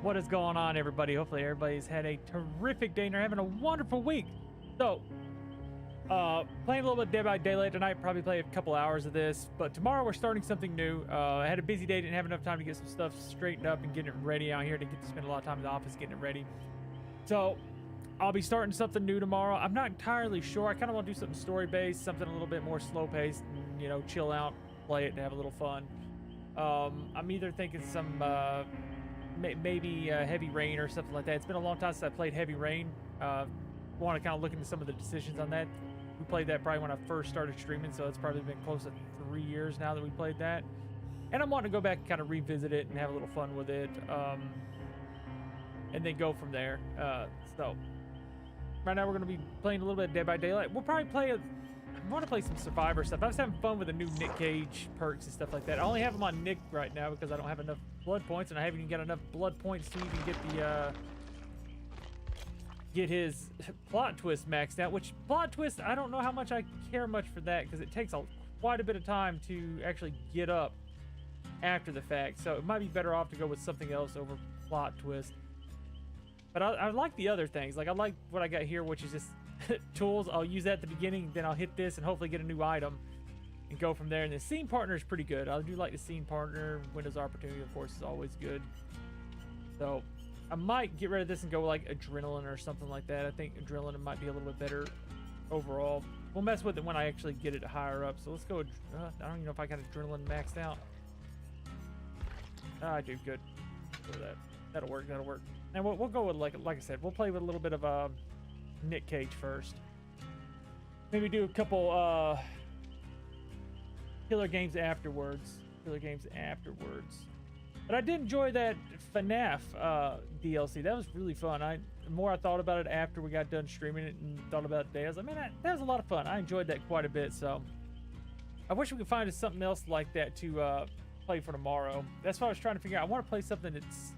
What is going on, everybody? Hopefully everybody's had a terrific day and they're having a wonderful week. So, playing a little bit Dead by Daylight tonight, probably play a couple hours of this, but tomorrow we're starting something new. I had a busy day, didn't have enough time to get some stuff straightened up and getting it ready out here. To get to spend a lot of time in the office getting it ready. So, I'll be starting something new tomorrow. I'm not entirely sure. I kind of want to do something story-based, something a little bit more slow-paced, and, you know, chill out, play it, and have a little fun. I'm either thinking some, maybe Heavy Rain or something like that. It's been a long time since I played Heavy Rain. Want to kind of look into some of the decisions on that. We played that probably when I first started streaming, so it's probably been close to 3 years now that we played that. And I'm wanting to go back and kind of revisit it and have a little fun with it, and then go from there. So right now we're going to be playing a little bit of Dead by Daylight. We'll probably play I want to play some Survivor stuff. I was having fun with the new Nic Cage perks and stuff like that. I only have them on Nick right now because I don't have enough blood points, and I haven't even got enough blood points to even get the get his plot twist maxed out. Which plot twist, I don't know how much I care much for that because it takes quite a bit of time to actually get up after the fact. So it might be better off to go with something else over plot twist. But I like the other things. Like I like what I got here, which is just tools. I'll use that at the beginning, then I'll hit this and hopefully get a new item and go from there. And the scene partner is pretty good. I do like the scene partner. Windows opportunity, of course, is always good. So I might get rid of this and go like adrenaline or something like that. I think adrenaline might be a little bit better overall. We'll mess with it when I actually get it higher up. So let's go. I don't even know if I got adrenaline maxed out. I do. Good. Go with that. That'll work. That'll work. And we'll go with like I said, we'll play with a little bit of Nic Cage first. Maybe do a couple killer games afterwards. But I did enjoy that FNAF DLC. That was really fun. The more I thought about it after we got done streaming it and thought about it today, I was like, man, that was a lot of fun. I enjoyed that quite a bit. So I wish we could find something else like that to play for tomorrow. That's what I was trying to figure out. I want to play something that's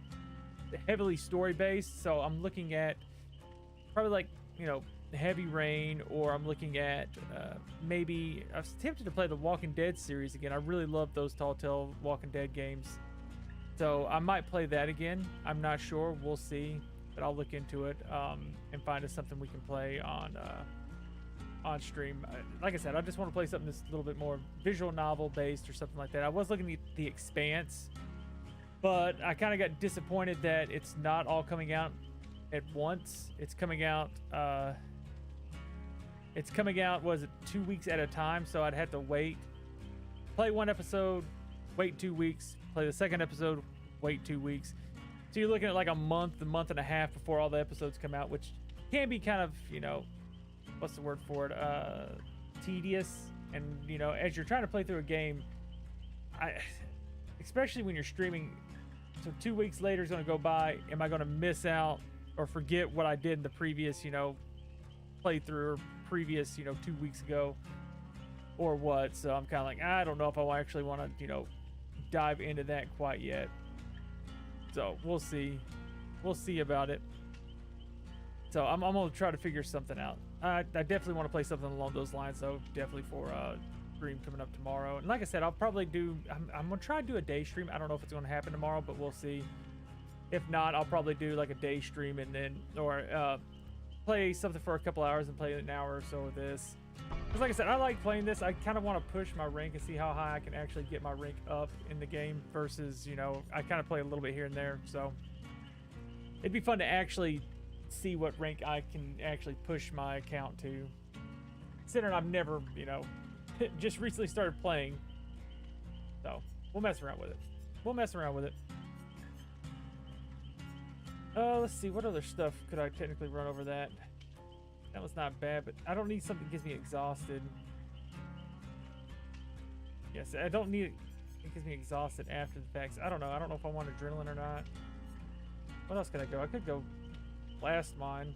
heavily story based. So I'm looking at probably like, you know, Heavy Rain, or I'm looking at maybe I was tempted to play the Walking Dead series again. I really love those Telltale Walking Dead games, so I might play that again. I'm not sure. We'll see, but I'll look into it and find us something we can play on stream. Like I said, I just want to play something that's a little bit more visual novel based or something like that. I was looking at The Expanse, but I kind of got disappointed that it's not all coming out at once. It's coming out was it 2 weeks at a time, so I'd have to wait, play one episode, wait 2 weeks, play the second episode, wait 2 weeks. So you're looking at like a month and a half before all the episodes come out, which can be kind of, you know, what's the word for it, tedious. And you know, as you're trying to play through a game, especially when you're streaming, so 2 weeks later is going to go by, am I going to miss out or forget what I did in the previous, you know, playthrough, or previous, you know, 2 weeks ago, or what? So I'm kind of like, I don't know if I actually want to, you know, dive into that quite yet. So we'll see about it. So I'm gonna try to figure something out. I definitely want to play something along those lines, so definitely for stream coming up tomorrow. And like I said, I'll probably do, I'm gonna try to do a day stream. I don't know if it's going to happen tomorrow, but we'll see. If not, I'll probably do like a day stream and then, or play something for a couple hours and play an hour or so of this. Because like I said, I like playing this. I kind of want to push my rank and see how high I can actually get my rank up in the game versus, you know, I kind of play a little bit here and there. So it'd be fun to actually see what rank I can actually push my account to. Considering I've never, you know, just recently started playing. So we'll mess around with it. Let's see, what other stuff could I technically run over that? That was not bad, but I don't need something that gets me exhausted. Yes, I don't need it gets me exhausted after the fact. I don't know if I want adrenaline or not. What else could I go? I could go Blast Mine.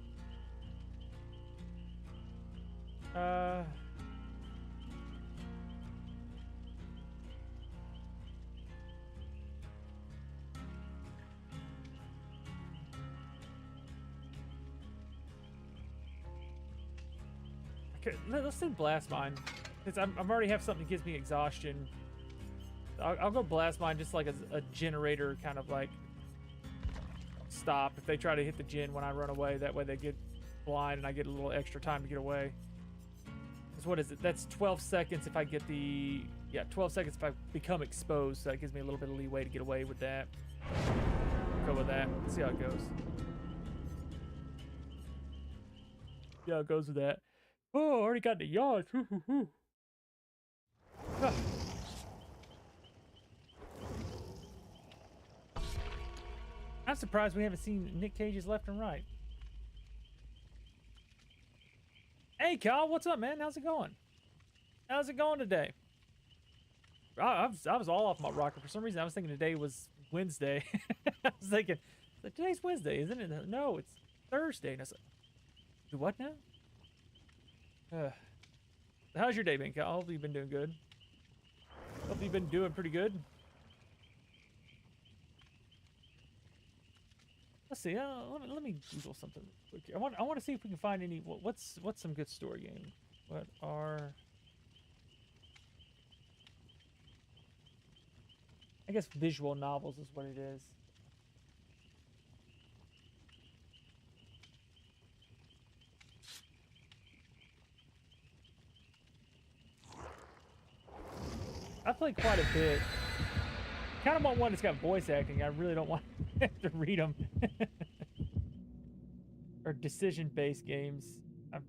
Okay, let's do Blast Mine. Because I'm already have something that gives me exhaustion. I'll go Blast Mine just like a generator, kind of like stop if they try to hit the gin when I run away. That way they get blind and I get a little extra time to get away. Because what is it? That's 12 seconds if I get the... Yeah, 12 seconds if I become exposed. So that gives me a little bit of leeway to get away with that. Go with that. Let's see how it goes. See how it goes with that. Oh, already got the yards. Ah. I'm surprised we haven't seen Nic Cage's left and right. Hey, Kyle, what's up, man? How's it going? How's it going today? I was all off my rocker. For some reason, I was thinking today was Wednesday. I was thinking, today's Wednesday, isn't it? No, it's Thursday. And I was like, what now? How's your day been, Kyle? Hopefully you've been doing good. Hopefully you've been doing pretty good. Let's see. Let me Google something quick here. I want to see if we can find any. What's some good story game? What are? I guess visual novels is what it is. I played quite a bit. Kind of want one that's got voice acting. I really don't want to have to read them. Or decision-based games. I've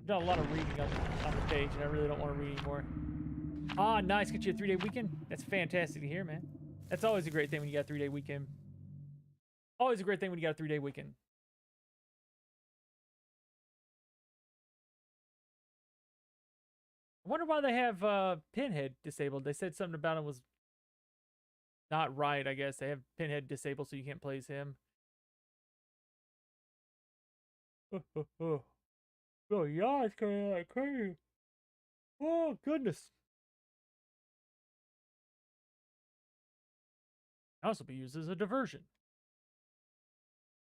done a lot of reading on the page, and I really don't want to read anymore. Ah, nice. Get you a 3-day weekend. That's fantastic to hear, man. That's always a great thing when you got a 3-day weekend. Always a great thing when you got a 3-day weekend. I wonder why they have Pinhead disabled. They said something about him was not right, I guess. They have Pinhead disabled so you can't play as him. Oh, yeah, it's kind of like crazy. Oh, goodness. Also be used as a diversion.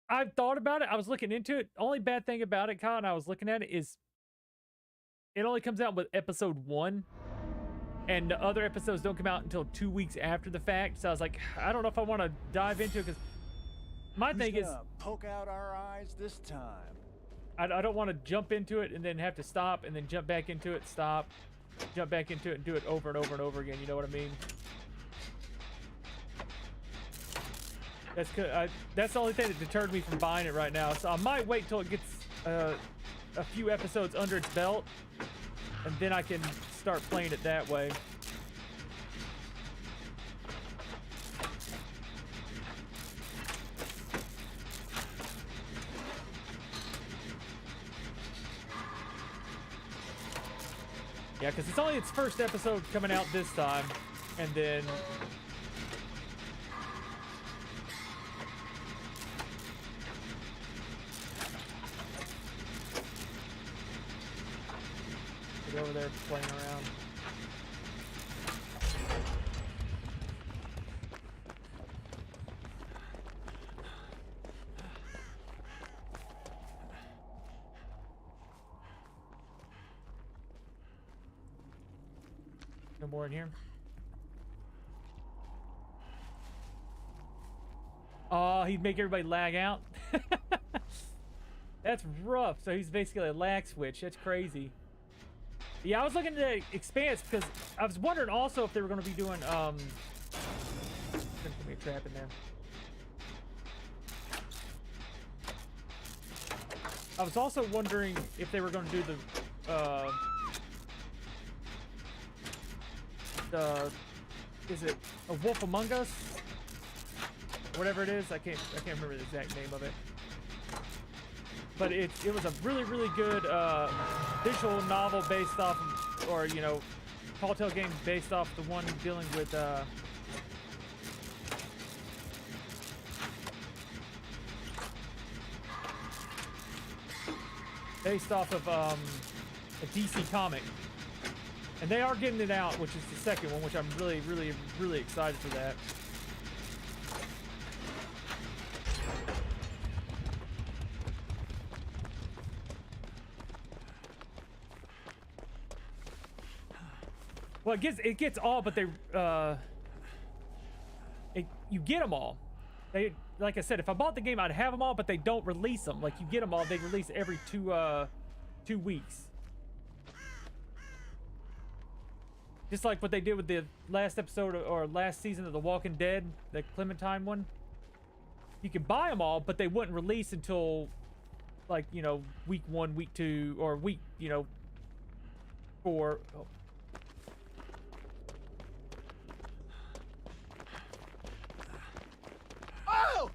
I've thought about it. I was looking into it. Only bad thing about it, Kyle, and I was looking at it, is it only comes out with episode 1. And the other episodes don't come out until 2 weeks after the fact. So I was like, I don't know if I want to dive into it, because my thing is poke out our eyes this time. I don't want to jump into it and then have to stop and then jump back into it, stop, jump back into it, and do it over and over and over again. You know what I mean? That's the only thing that deterred me from buying it right now. So I might wait till it gets a few episodes under its belt, and then I can start playing it that way. Yeah, because it's only its first episode coming out this time, and then get over there playing around. No more in here. Oh, he'd make everybody lag out. That's rough. So he's basically a lag switch. That's crazy. Yeah, I was looking at the Expanse because I was wondering also if they were going to be doing there's gonna be a trap in there. I was also wondering if they were going to do the is it A Wolf Among Us? Whatever it is, I can't remember the exact name of it. But it was a really good visual novel based off of, or you know, tall tale game based off the one dealing with based off of a DC comic. And they are getting it out, which is the second one, which I'm really excited for that. Well, it gets all, but they you get them all, They, like I said, if I bought the game, I'd have them all, but they don't release them. Like, you get them all, they release every 2 weeks. Just like what they did with the last episode or last season of The Walking Dead, the Clementine one. You could buy them all, but they wouldn't release until, like, you know, week 1, week 2, or week, you know, 4. Oh. Oh!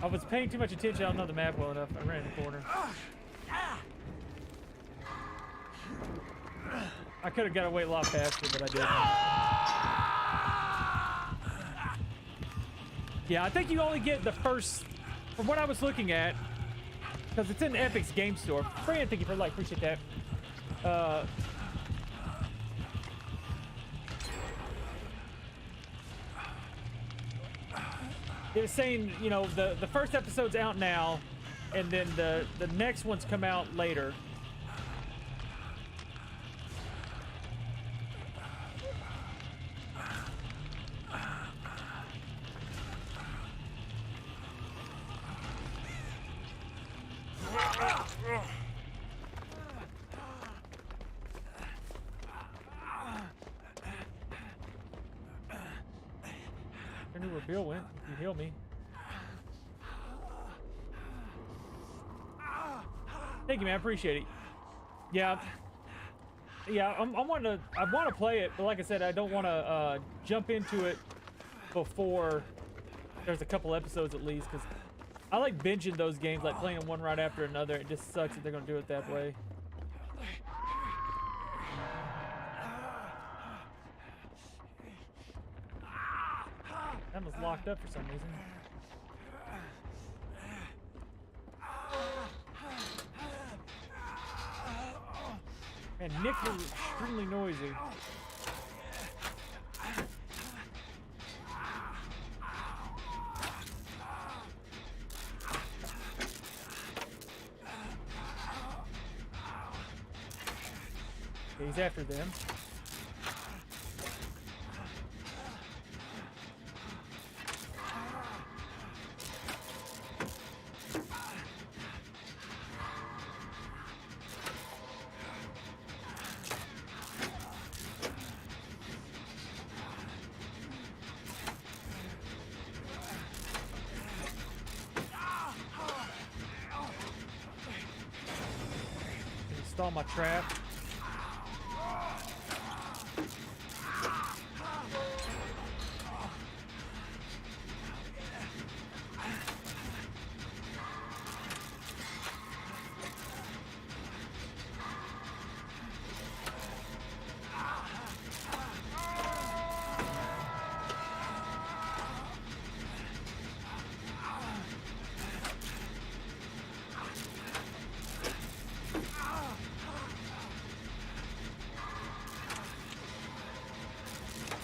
I was paying too much attention. I don't know the map well enough. I ran in the corner. I could have got away a lot faster, but I didn't. Yeah, I think you only get the first, from what I was looking at, because it's in Epic's game store. Fran, thank you for like, appreciate that. They were saying, you know, the first episode's out now, and then the next ones come out later. I knew where Bill went. If you heal me. Thank you, man. I appreciate it. Yeah. Yeah, I want to play it, but like I said, I don't want to jump into it before there's a couple episodes at least, because I like binging those games, like playing them one right after another. It just sucks that they're going to do it that way. That was locked up for some reason. And Nick was extremely noisy. Okay, he's after them. Install my trap.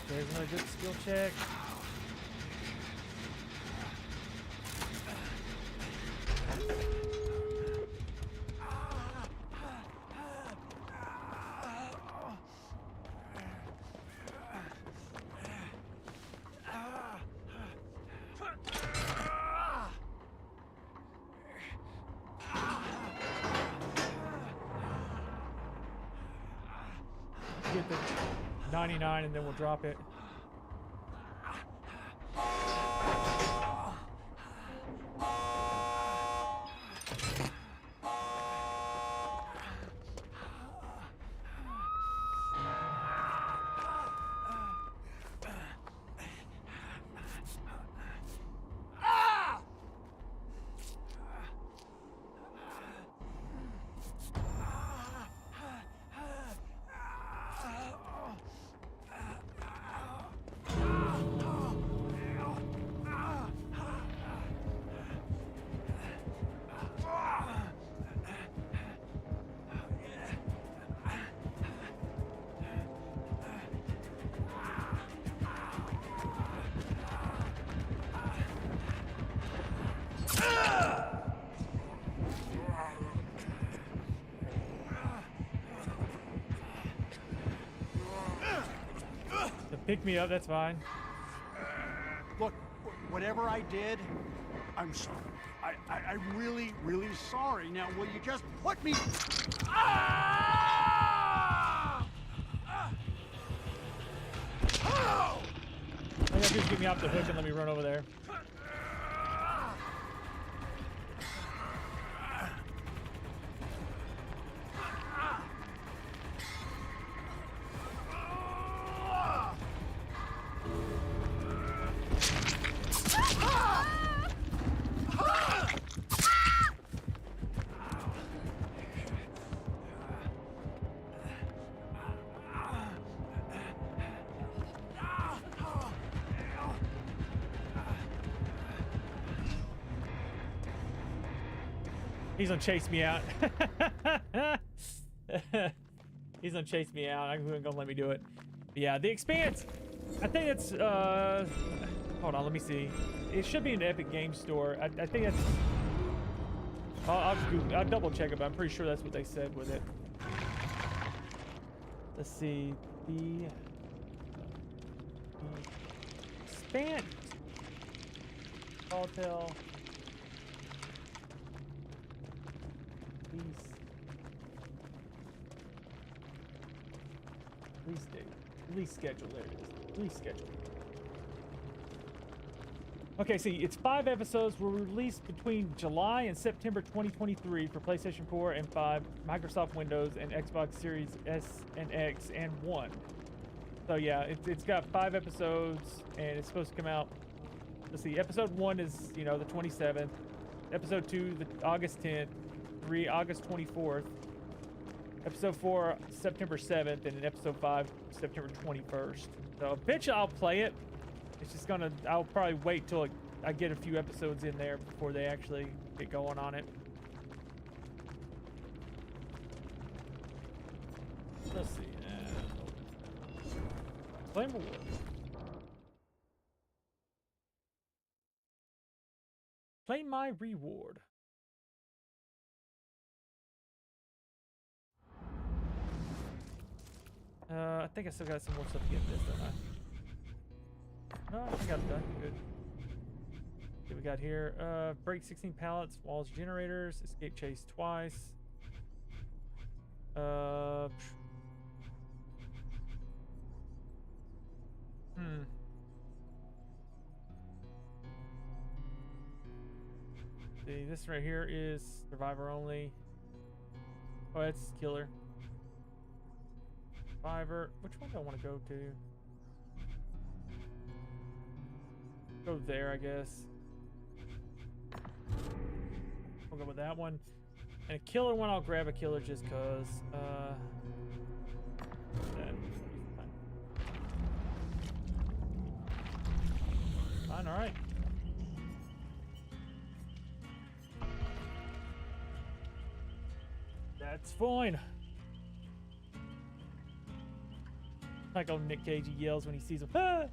There's another good skill check. Get the 99 and then we'll drop it. So pick me up, that's fine. Look, whatever I did, I'm sorry. I'm really, really sorry. Now, will you just put me... Ah! Oh! All you gotta do is get me off the hook and let me run over there. He's gonna chase me out. He's gonna chase me out. I'm gonna let me do it. But yeah, The Expanse. I think it's hold on, let me see. It should be in the Epic Games Store. I think that's. I'll double check it, but I'm pretty sure that's what they said with it. Let's see. The Expanse. Hotel. Release date. Release schedule. There it is. Release schedule. Okay, see, it's 5 episodes were released between July and September 2023 for PlayStation 4 and 5, Microsoft Windows, and Xbox Series S and X and 1. So yeah, it's got 5 episodes, and it's supposed to come out. Let's see, episode 1 is, you know, the 27th. Episode 2, the August 10th. 3, August 24th. Episode 4, September 7th, and then episode 5, September 21st. So eventually I'll play it. It's just gonna, I'll probably wait till I get a few episodes in there before they actually get going on it. Let's see. Claim reward. Claim my reward. I think I still got some more stuff to get this, don't I? No, I think I'm done. Good. Okay, we got here. Break 16 pallets, walls, generators, escape chase twice. See, this right here is survivor only. Oh, it's killer. Survivor. Which one do I want to go to? Go there, I guess. We'll go with that one. And a killer one, I'll grab a killer just cause. Fine, alright. That's fine. Like old Nic Cage, he yells when he sees him. Ah!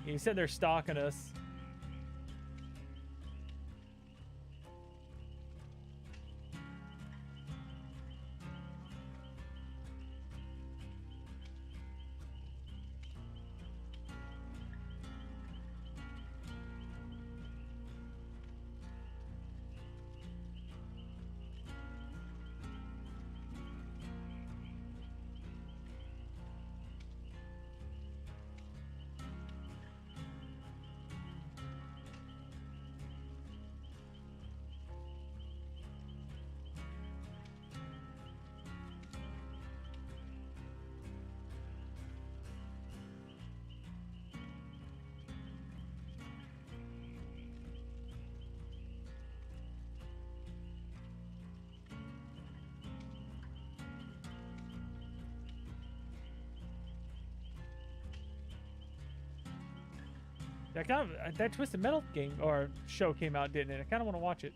He said they're stalking us. That Twisted Metal game or show came out, didn't it? I kind of want to watch it.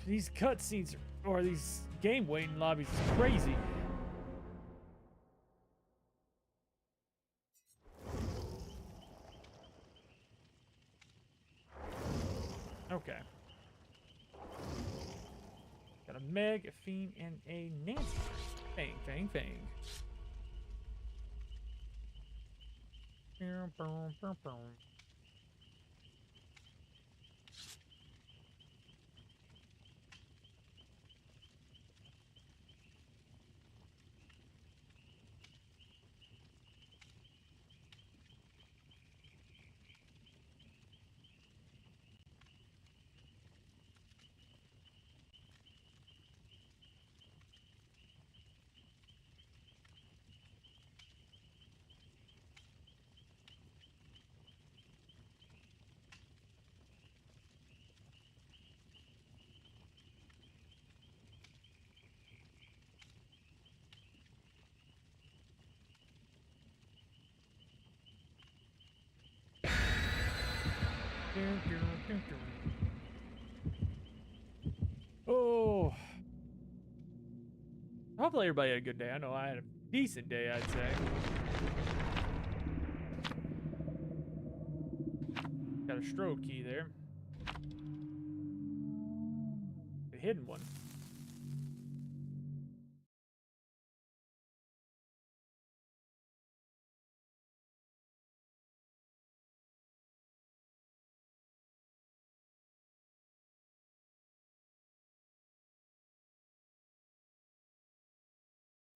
these cutscenes or these game waiting lobbies is crazy. Okay. Got a Meg, a Fiend, and a Nancy. Fang, fang, fang. Boom, boom, boom, boom. Oh, hopefully everybody had a good day. I know I had a decent day, I'd say. Got a stroke key there. A hidden one.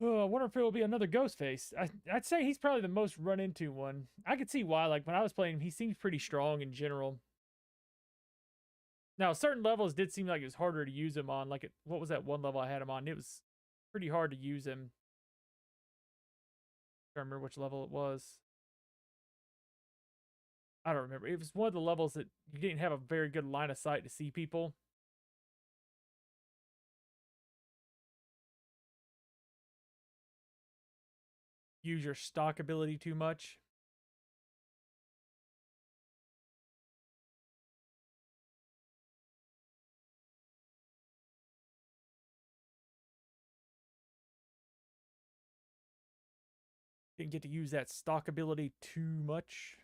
Oh, I wonder if it will be another Ghostface. I'd say he's probably the most run into one. I could see why. Like when I was playing him, he seems pretty strong in general. Now, certain levels did seem like it was harder to use him on. Like, what was that one level I had him on? It was pretty hard to use him. I don't remember which level it was. I don't remember. It was one of the levels that you didn't have a very good line of sight to see people. Use your stock ability too much. Didn't get to use that stock ability too much.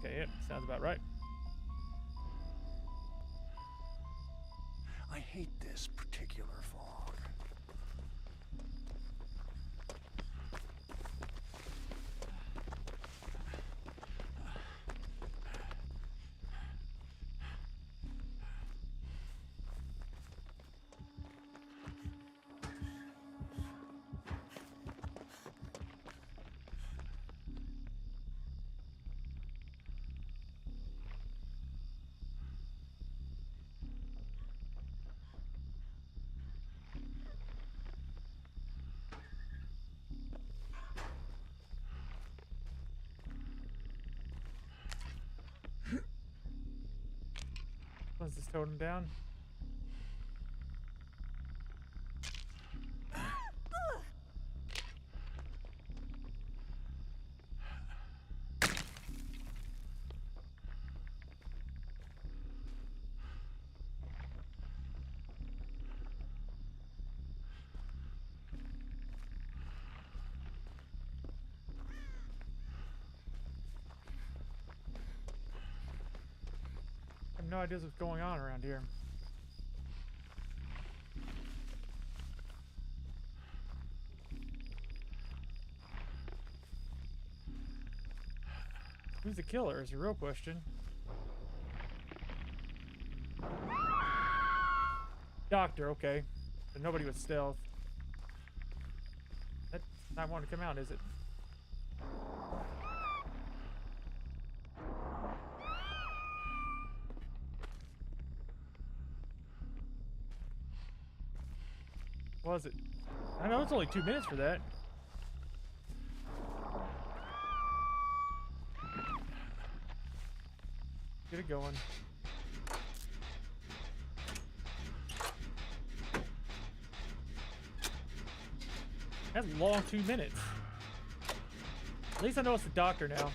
Okay, yeah, sounds about right. I hate this particular fog. Let's just tone him down. I have no idea what's going on around here. Who's the killer is the real question. Doctor, okay. But nobody with stealth. That's not wanting to come out, is it? Was it? I know it's only 2 minutes for that. Get it going. That's a long 2 minutes. At least I know it's the doctor now.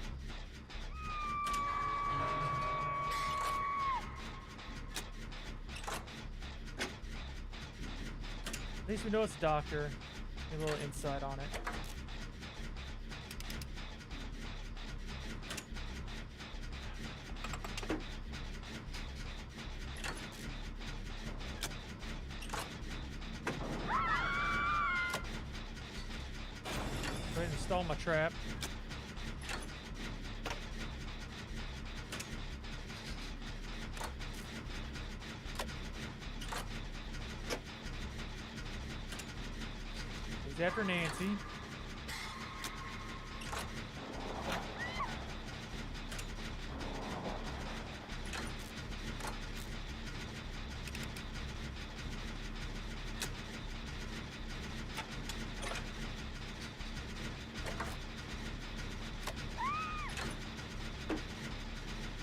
At least we know it's the doctor. Get a little insight on it. Go ahead and install my trap. He's after Nancy.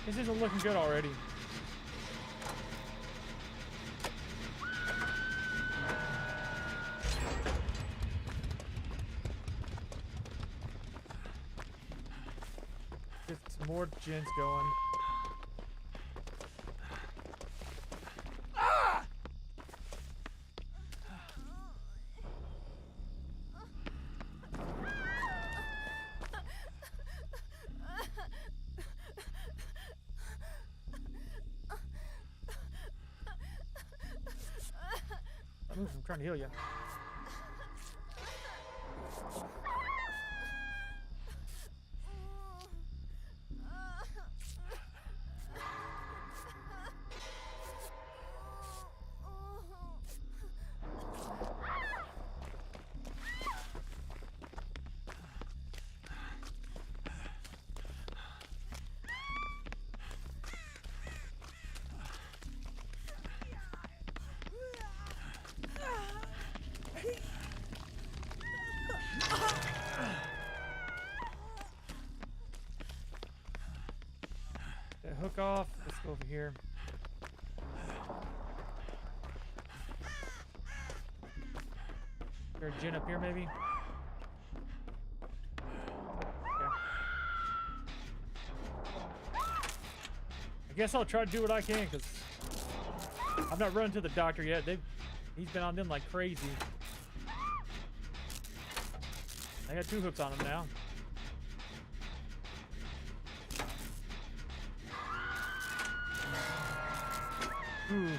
This isn't looking good already. Get some more gins going. I'm trying to heal you. Hook off. Let's go over here. Is there a gin up here, maybe? Okay. I guess I'll try to do what I can, because I've not run to the doctor yet. He's been on them like crazy. I got 2 hooks on him now. Ooh.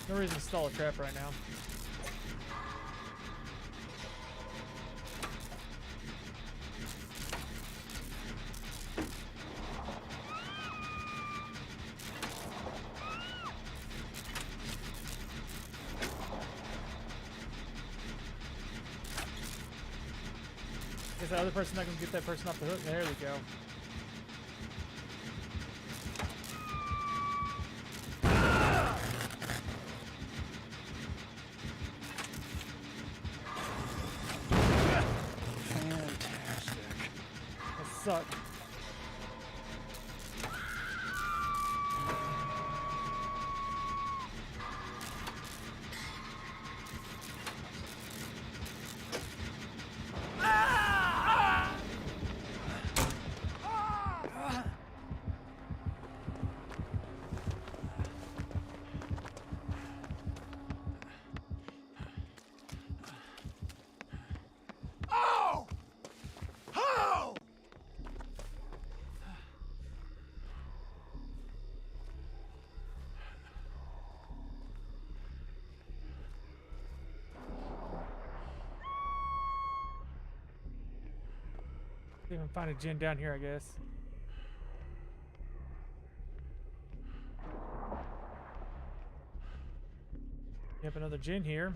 No reason to install a trap right now. Is the other person not gonna get that person off the hook? There we go. Fantastic. That sucked. See if I can find a gin down here, I guess. Yep, another gin here.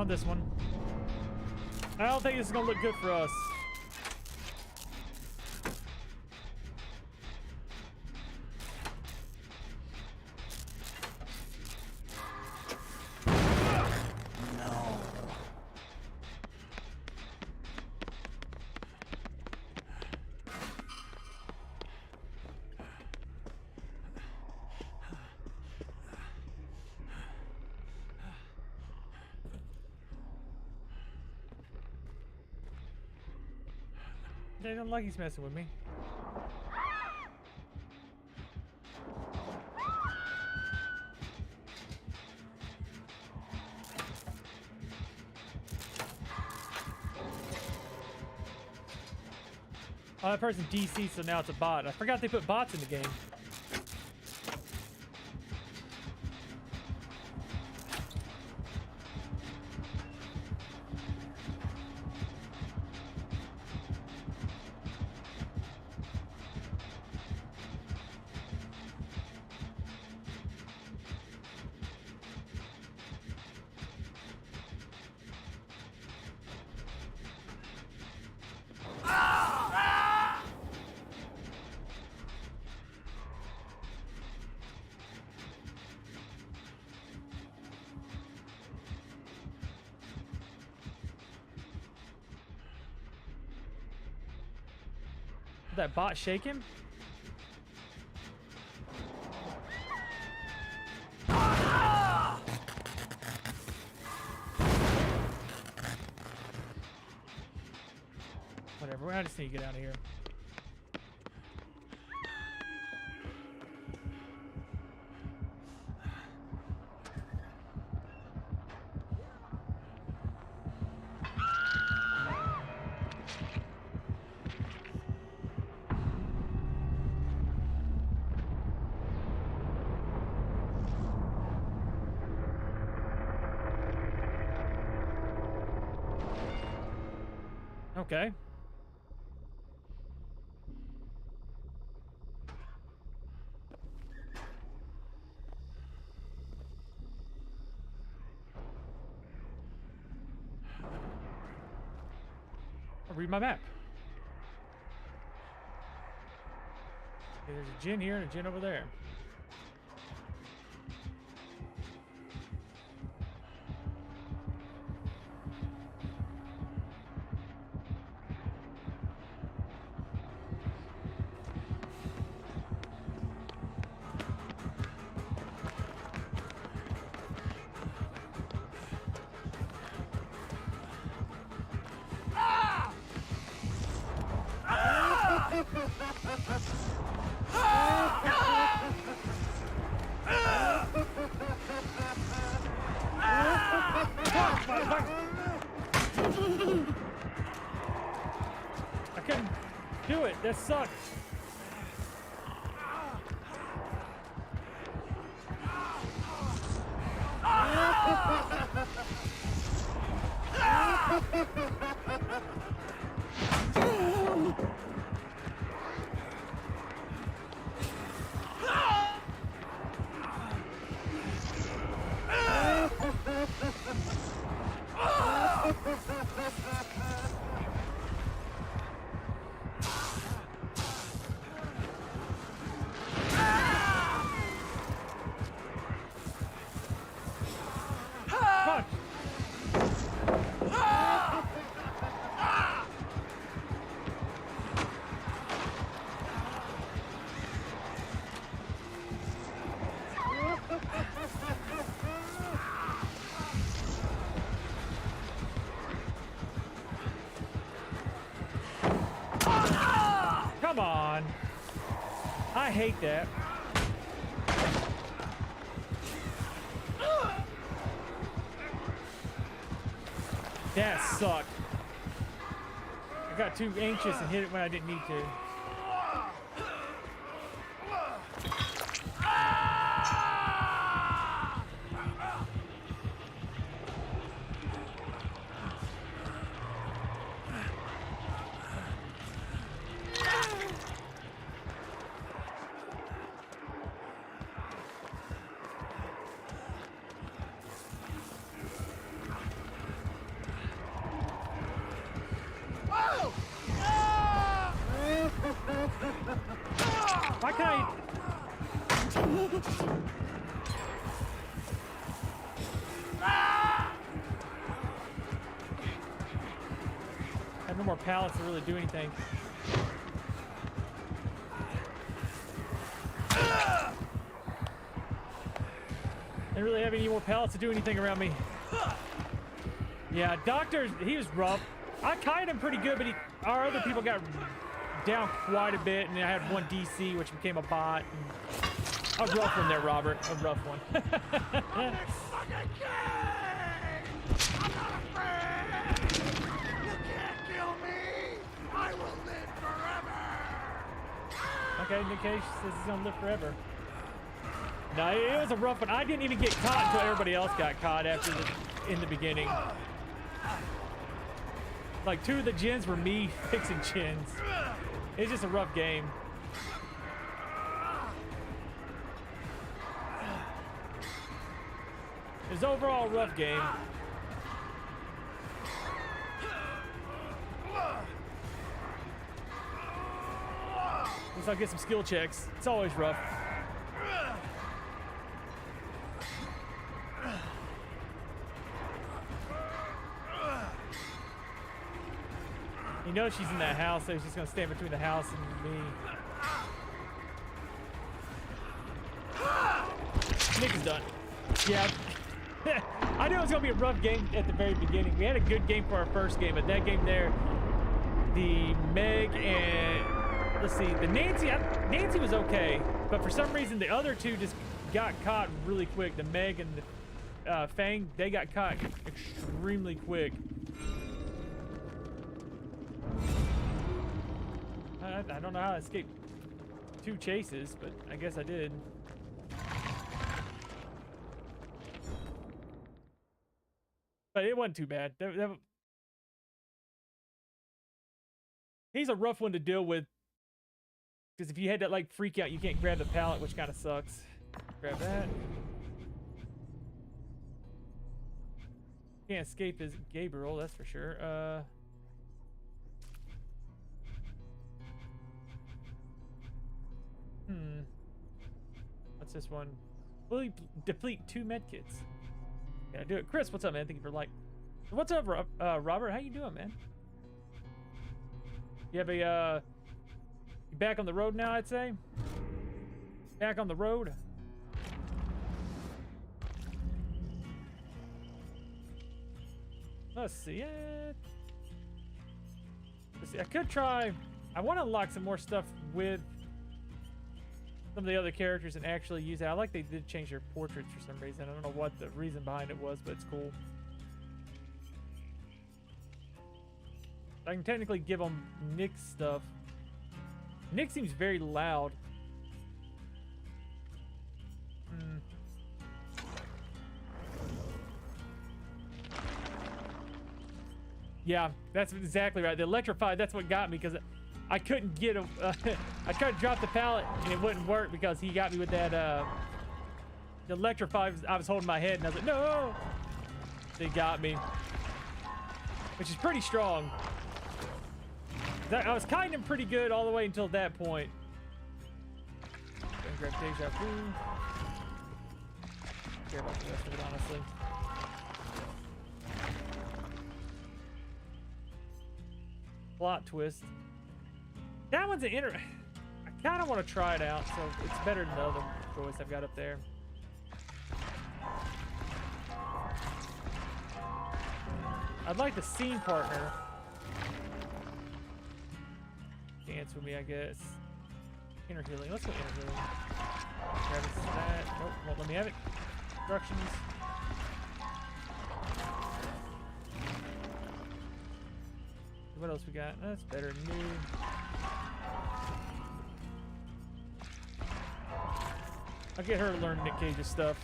on this one. I don't think this is gonna look good for us. They don't like he's messing with me. Oh, that person DC, so now it's a bot. I forgot they put bots in the game. That bot shake him? Whatever, I just need to get out of here. Okay. I'll read my map. Okay, there's a gin here and a gin over there. I couldn't do it. That sucked. Come on. I hate that. That sucked. I got too anxious and hit it when I didn't need to. I have no more pallets to really do anything. I didn't really have any more pallets to do anything around me. Yeah, Doctor, he was rough. I kited him pretty good, but our other people got down quite a bit, and I had one DC, which became a bot. A rough one there, Robert. A rough one. I'm not afraid! You can't kill me! I will live forever! Okay, Nic Cage says he's gonna live forever. No, it was a rough one. I didn't even get caught until everybody else got caught in the beginning. Like 2 of the gens were me fixing gens. It's just a rough game. It was overall a rough game. At least I'll get some skill checks. It's always rough. You know she's in that house, so she's just gonna stand between the house and me. Nick is done. Yeah. I knew it was gonna be a rough game at the very beginning. We had a good game for our first game, but that game there, the Meg and let's see, the Nancy was okay, but for some reason the other two just got caught really quick. The Meg and the Fang, they got caught extremely quick. I don't know how I escaped 2 chases, but I guess I did. But it wasn't too bad. He's a rough one to deal with. Because if you had that like freak out, you can't grab the pallet, which kind of sucks. Grab that. Can't escape his Gabriel, that's for sure. What's this one? Fully deplete 2 medkits. Yeah, do it. Chris, what's up, man? Thank you for like. What's up, Robert? How you doing, man? You have a you back on the road now? I'd say. Back on the road. Let's see it. Let's see. I could try. I want to unlock some more stuff with some of the other characters and actually use it. I like they did change their portraits for some reason. I don't know what the reason behind it was, but it's cool. I can technically give them Nick's stuff. Nick seems very loud. Yeah, that's exactly right. The electrified, that's what got me, because I couldn't get him. I tried to drop the pallet and it wouldn't work because he got me with that the electrified. I was holding my head and I was like, no! They got me, which is pretty strong. I was kiting him pretty good all the way until that point. Gonna grab deja vu. Don't care about the rest of it, honestly. Plot twist. That one's an I kind of want to try it out, so it's better than the other choice I've got up there. I'd like the scene partner. Dance with me, I guess. Inner healing. Let's go inner healing. Grab that. Nope, won't let me have it. Instructions. What else we got? That's better. New. I'll get her to learn Nic Cage's stuff.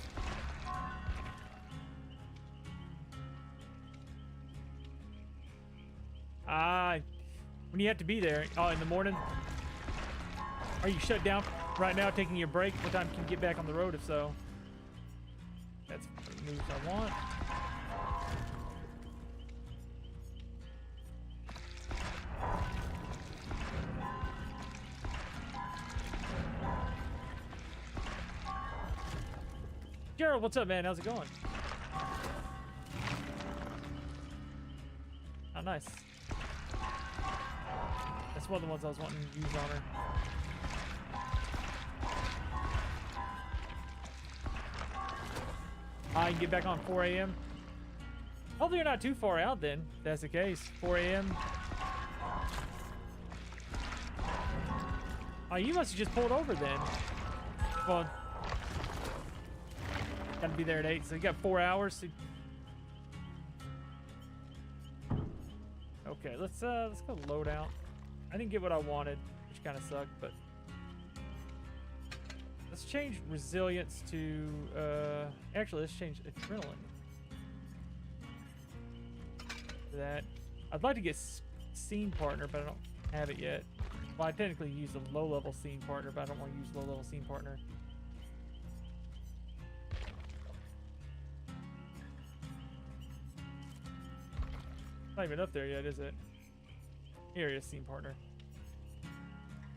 When you have to be there. Oh, in the morning? Are you shut down right now, taking your break? What time can you get back on the road, if so? That's the moves I want. Gerald, what's up, man? How's it going? Oh, nice. That's one of the ones I was wanting to use on her. I can get back on 4 a.m. Hopefully you're not too far out then, if that's the case. 4 a.m. Oh, you must have just pulled over then. Well, gotta be there at 8, so you got 4 hours. Okay, let's go load out. I didn't get what I wanted, which kind of sucked, but let's change resilience to actually let's change adrenaline to that. I'd like to get scene partner, but I don't have it yet. Well, I technically use a low-level scene partner, but I don't want to use low-level scene partner. Not even up there yet, is it? Here is scene partner.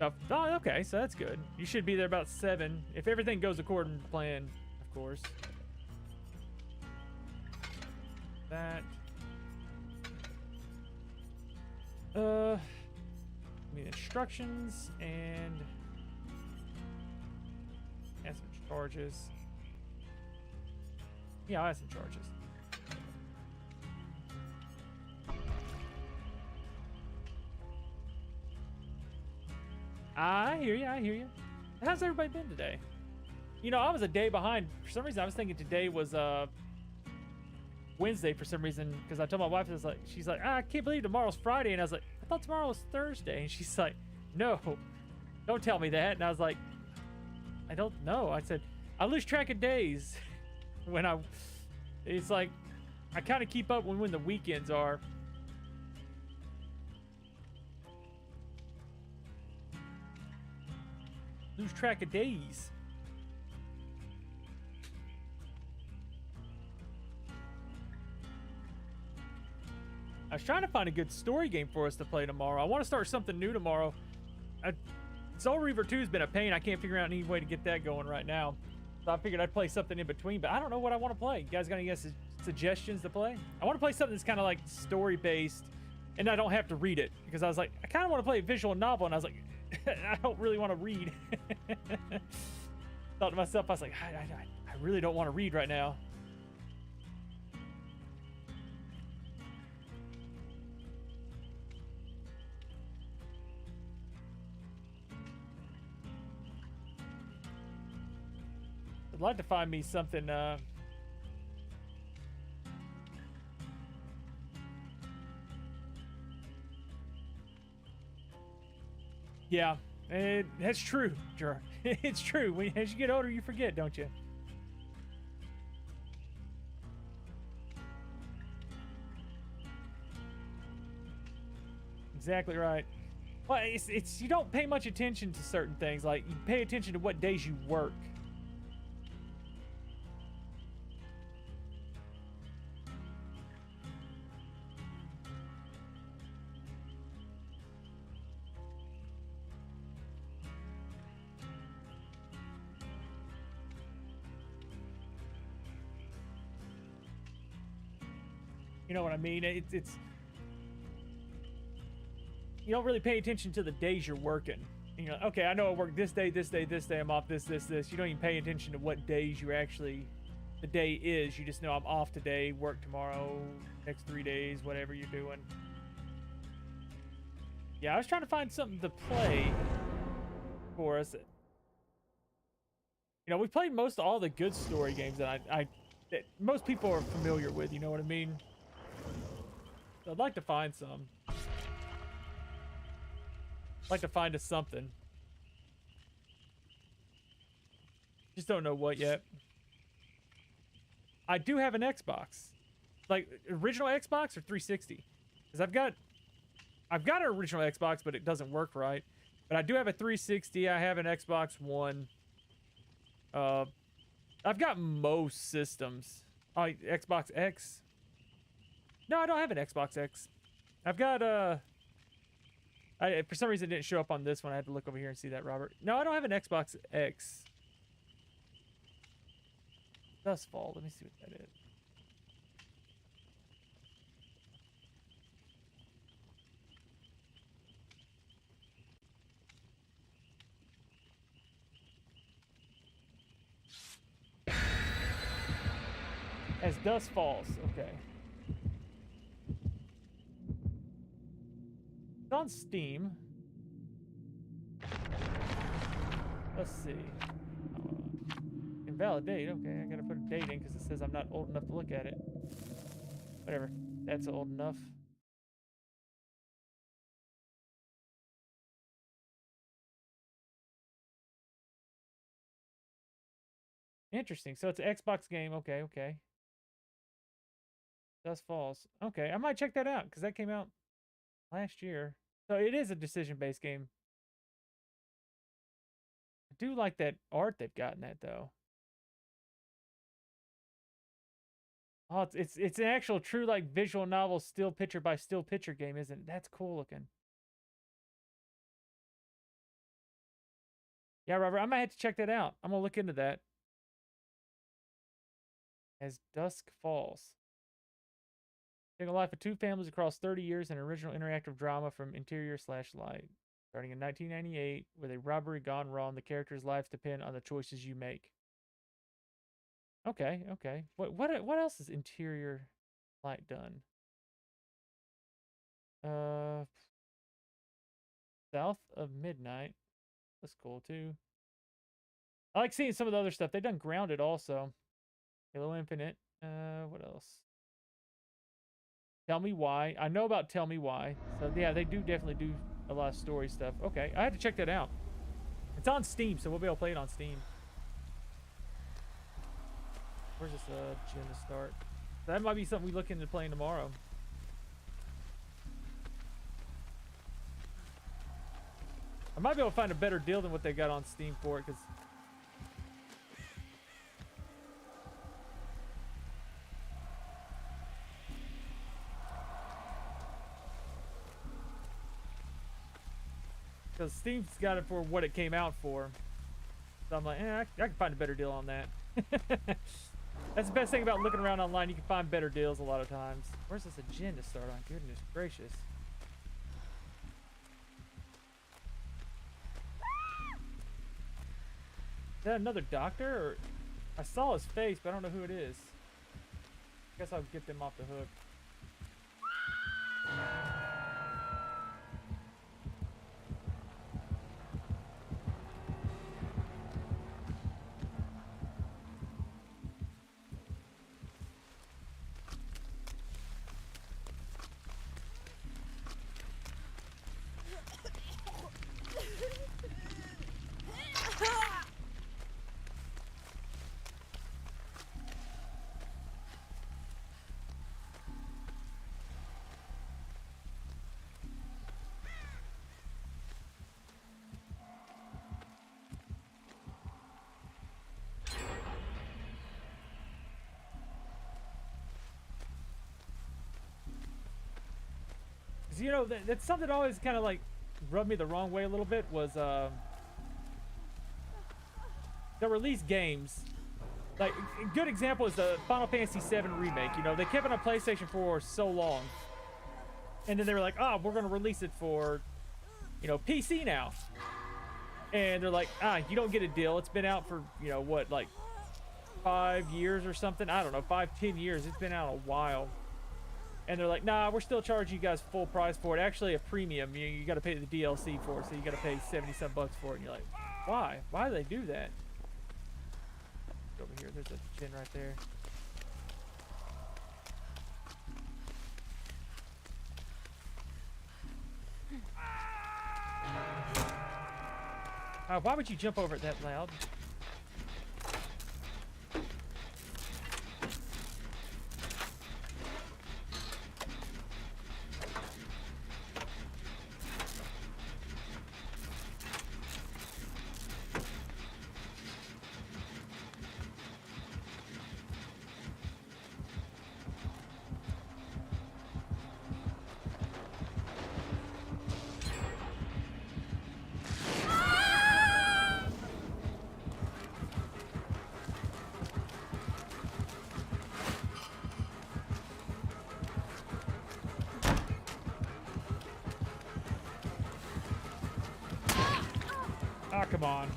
Oh, okay, so that's good. You should be there about 7, if everything goes according to plan, of course. That. I mean, instructions and add some charges. Yeah, I'll add some charges. I hear you. I hear you. How's everybody been today? You know, I was a day behind. For some reason, I was thinking today was Wednesday for some reason, because I told my wife, I was like, she's like, I can't believe tomorrow's Friday, and I was like, I thought tomorrow was Thursday, and she's like, no, don't tell me that. And I was like, I don't know. I said, I lose track of days when it's like I kind of keep up when the weekends are. Lose track of days. I was trying to find a good story game for us to play tomorrow. I want to start something new tomorrow. Soul Reaver 2 has been a pain. I can't figure out any way to get that going right now. So I figured I'd play something in between, but I don't know what I want to play. You guys got any suggestions to play? I want to play something that's kind of like story-based, and I don't have to read it, because I was like, I kind of want to play a visual novel, and I was like, I don't really want to read. Thought to myself, I was like, I really don't want to read right now. I'd like to find me something yeah, that's true, Gerard. It's true. As you get older, you forget, don't you? Exactly right. Well, it's you don't pay much attention to certain things. Like, you pay attention to what days you work. You know what I mean? It's you don't really pay attention to the days you're working. You know, okay, I know I work this day, this day, this day. I'm off this. You don't even pay attention to what days you're actually, the day is. You just know I'm off today, work tomorrow, next 3 days, whatever you're doing. Yeah, I was trying to find something to play for us. You know, we played most all the good story games that that most people are familiar with. You know what I mean? So I'd like to find some. I'd like to find us something. Just don't know what yet. I do have an Xbox. Like, original Xbox or 360? Because I've got an original Xbox, but it doesn't work right. But I do have a 360. I have an Xbox One. I've got most systems. Oh, Xbox X. No, I don't have an Xbox X. I've got for some reason it didn't show up on this one. I had to look over here and see that, Robert. No, I don't have an Xbox X. Dustfall. Let me see what that is. As dusk falls. Okay. It's on Steam. Let's see. Invalidate. Okay, I gotta put a date in because it says I'm not old enough to look at it. Whatever. That's old enough. Interesting. So it's an Xbox game. Okay, okay. Dust Falls. Okay, I might check that out because that came out last year. So it is a decision-based game. I do like that art they've got in that though. Oh, it's an actual true like visual novel still picture by still picture game, isn't it? That's cool looking. Yeah, Robert, I might have to check that out. I'm gonna look into that. As Dusk Falls. Taking the life of two families across 30 years in an original interactive drama from interior/light. Starting in 1998, with a robbery gone wrong, the characters' lives depend on the choices you make. Okay, okay. What else is interior light done? South of Midnight. That's cool too. I like seeing some of the other stuff. They've done Grounded also. Halo Infinite. What else? Tell Me Why. I know about Tell Me Why. So yeah, they do definitely do a lot of story stuff. Okay, I had to check that out. It's on Steam, so we'll be able to play it on Steam. Where's this gym to start? That might be something we look into playing tomorrow. I might be able to find a better deal than what they got on Steam for it, because Steam's got it for what it came out for. So I'm like, I can find a better deal on that. That's the best thing about looking around online. You can find better deals a lot of times. Where's this agenda start on? Goodness gracious. Is that another doctor? Or I saw his face, but I don't know who it is. Guess I'll get them off the hook. You know, that's something that always kind of like rubbed me the wrong way a little bit was the release games. Like a good example is the Final Fantasy VII remake. You know, they kept it on PlayStation for so long, and then they were like, "Oh, we're gonna release it for, you know, PC now." And they're like, "You don't get a deal. It's been out for, you know, what, like 5 years or something? I don't know, 5-10 years. It's been out a while." And they're like, "Nah, we're still charging you guys full price for it. Actually, a premium. You got to pay the DLC for it, so you got to pay 70-some bucks for it." And you're like, "Why? Why do they do that?" Over here, there's a gin right there. Why would you jump over it that loud? Ah, come on.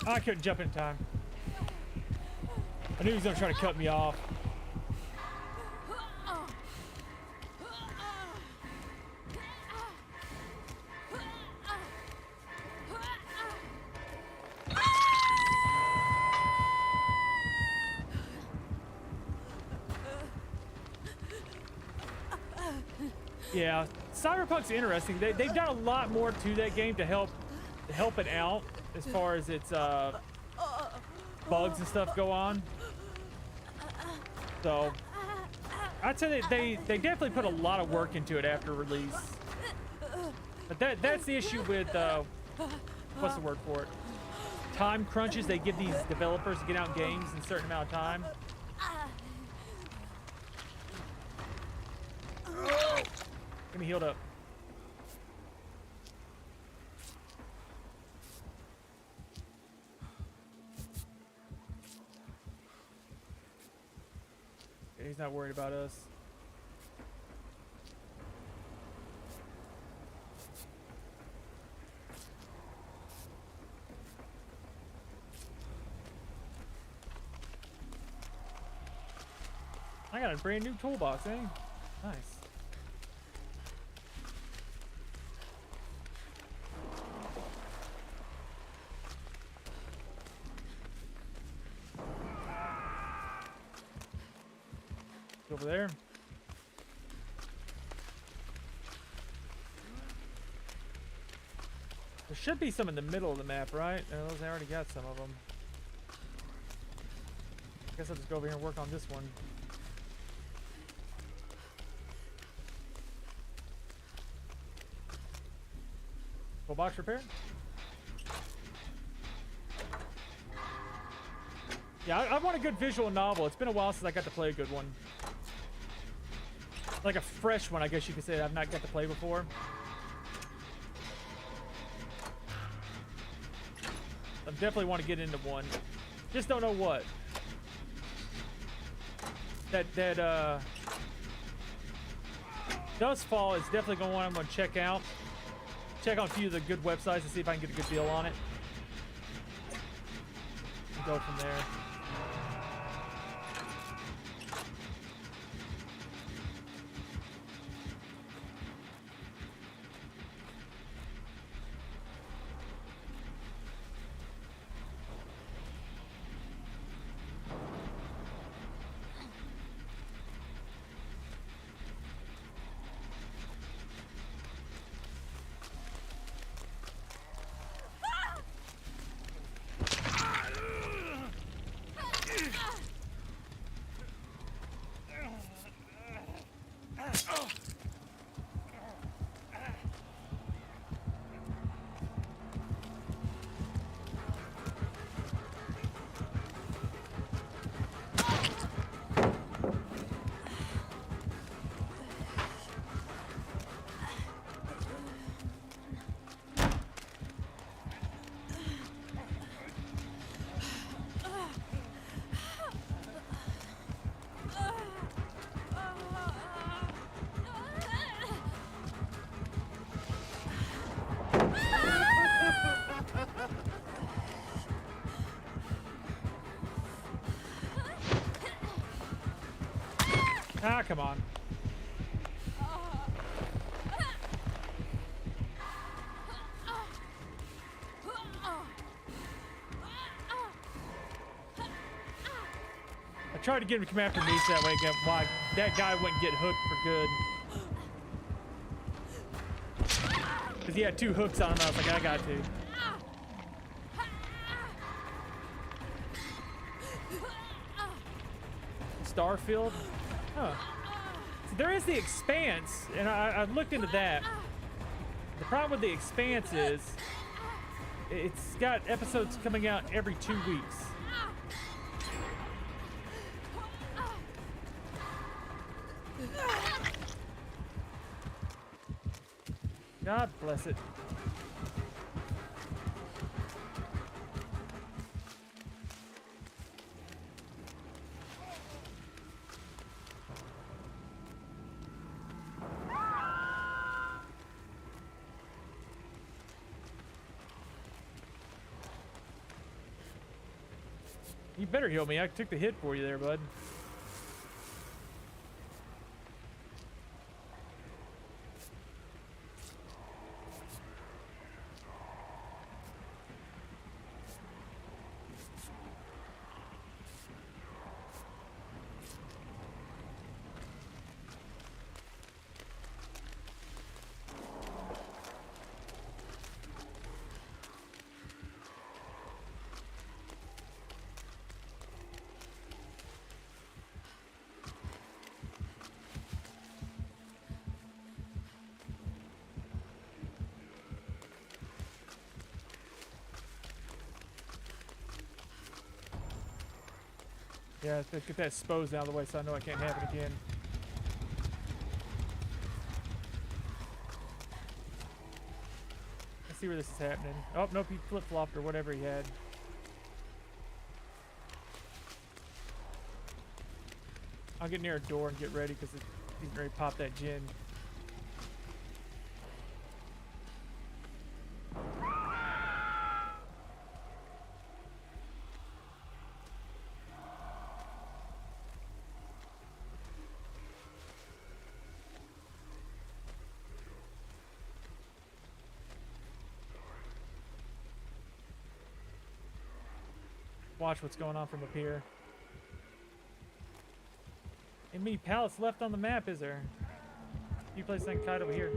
I couldn't jump in time. I knew he was gonna try to cut me off. Yeah, Cyberpunk's interesting. They've done a lot more to that game to help it out as far as its bugs and stuff go on. So I'd say that they definitely put a lot of work into it after release. But that's the issue with what's the word for it? Time crunches they give these developers to get out games in a certain amount of time. Get me healed up. Yeah, he's not worried about us. I got a brand new toolbox, eh? Nice. Over there. There should be some in the middle of the map, right? Oh, I already got some of them. I guess I'll just go over here and work on this one. Full box repair? Yeah, I want a good visual novel. It's been a while since I got to play a good one. Like a fresh one, I guess you could say, that I've not got to play before. I definitely want to get into one. Just don't know what. Dustfall is definitely going to one I'm going to check out. Check on a few of the good websites and see if I can get a good deal on it. And go from there. Ah, come on. I tried to get him to come after me so that way why that guy wouldn't get hooked for good. Because he had 2 hooks on him, I was like, I got to. Starfield? Huh. So there is the Expanse, and I looked into that. The problem with The Expanse is it's got episodes coming out every 2 weeks. God bless it. You better heal me. I took the hit for you there, bud. Yeah, get that Spose out of the way so I know I can't have it again. Let's see where this is happening. Oh, nope, he flip-flopped or whatever he had. I'll get near a door and get ready because he's ready to pop that gin. Watch what's going on from up here. Ain't many pallets left on the map, is there? You place that kite over here.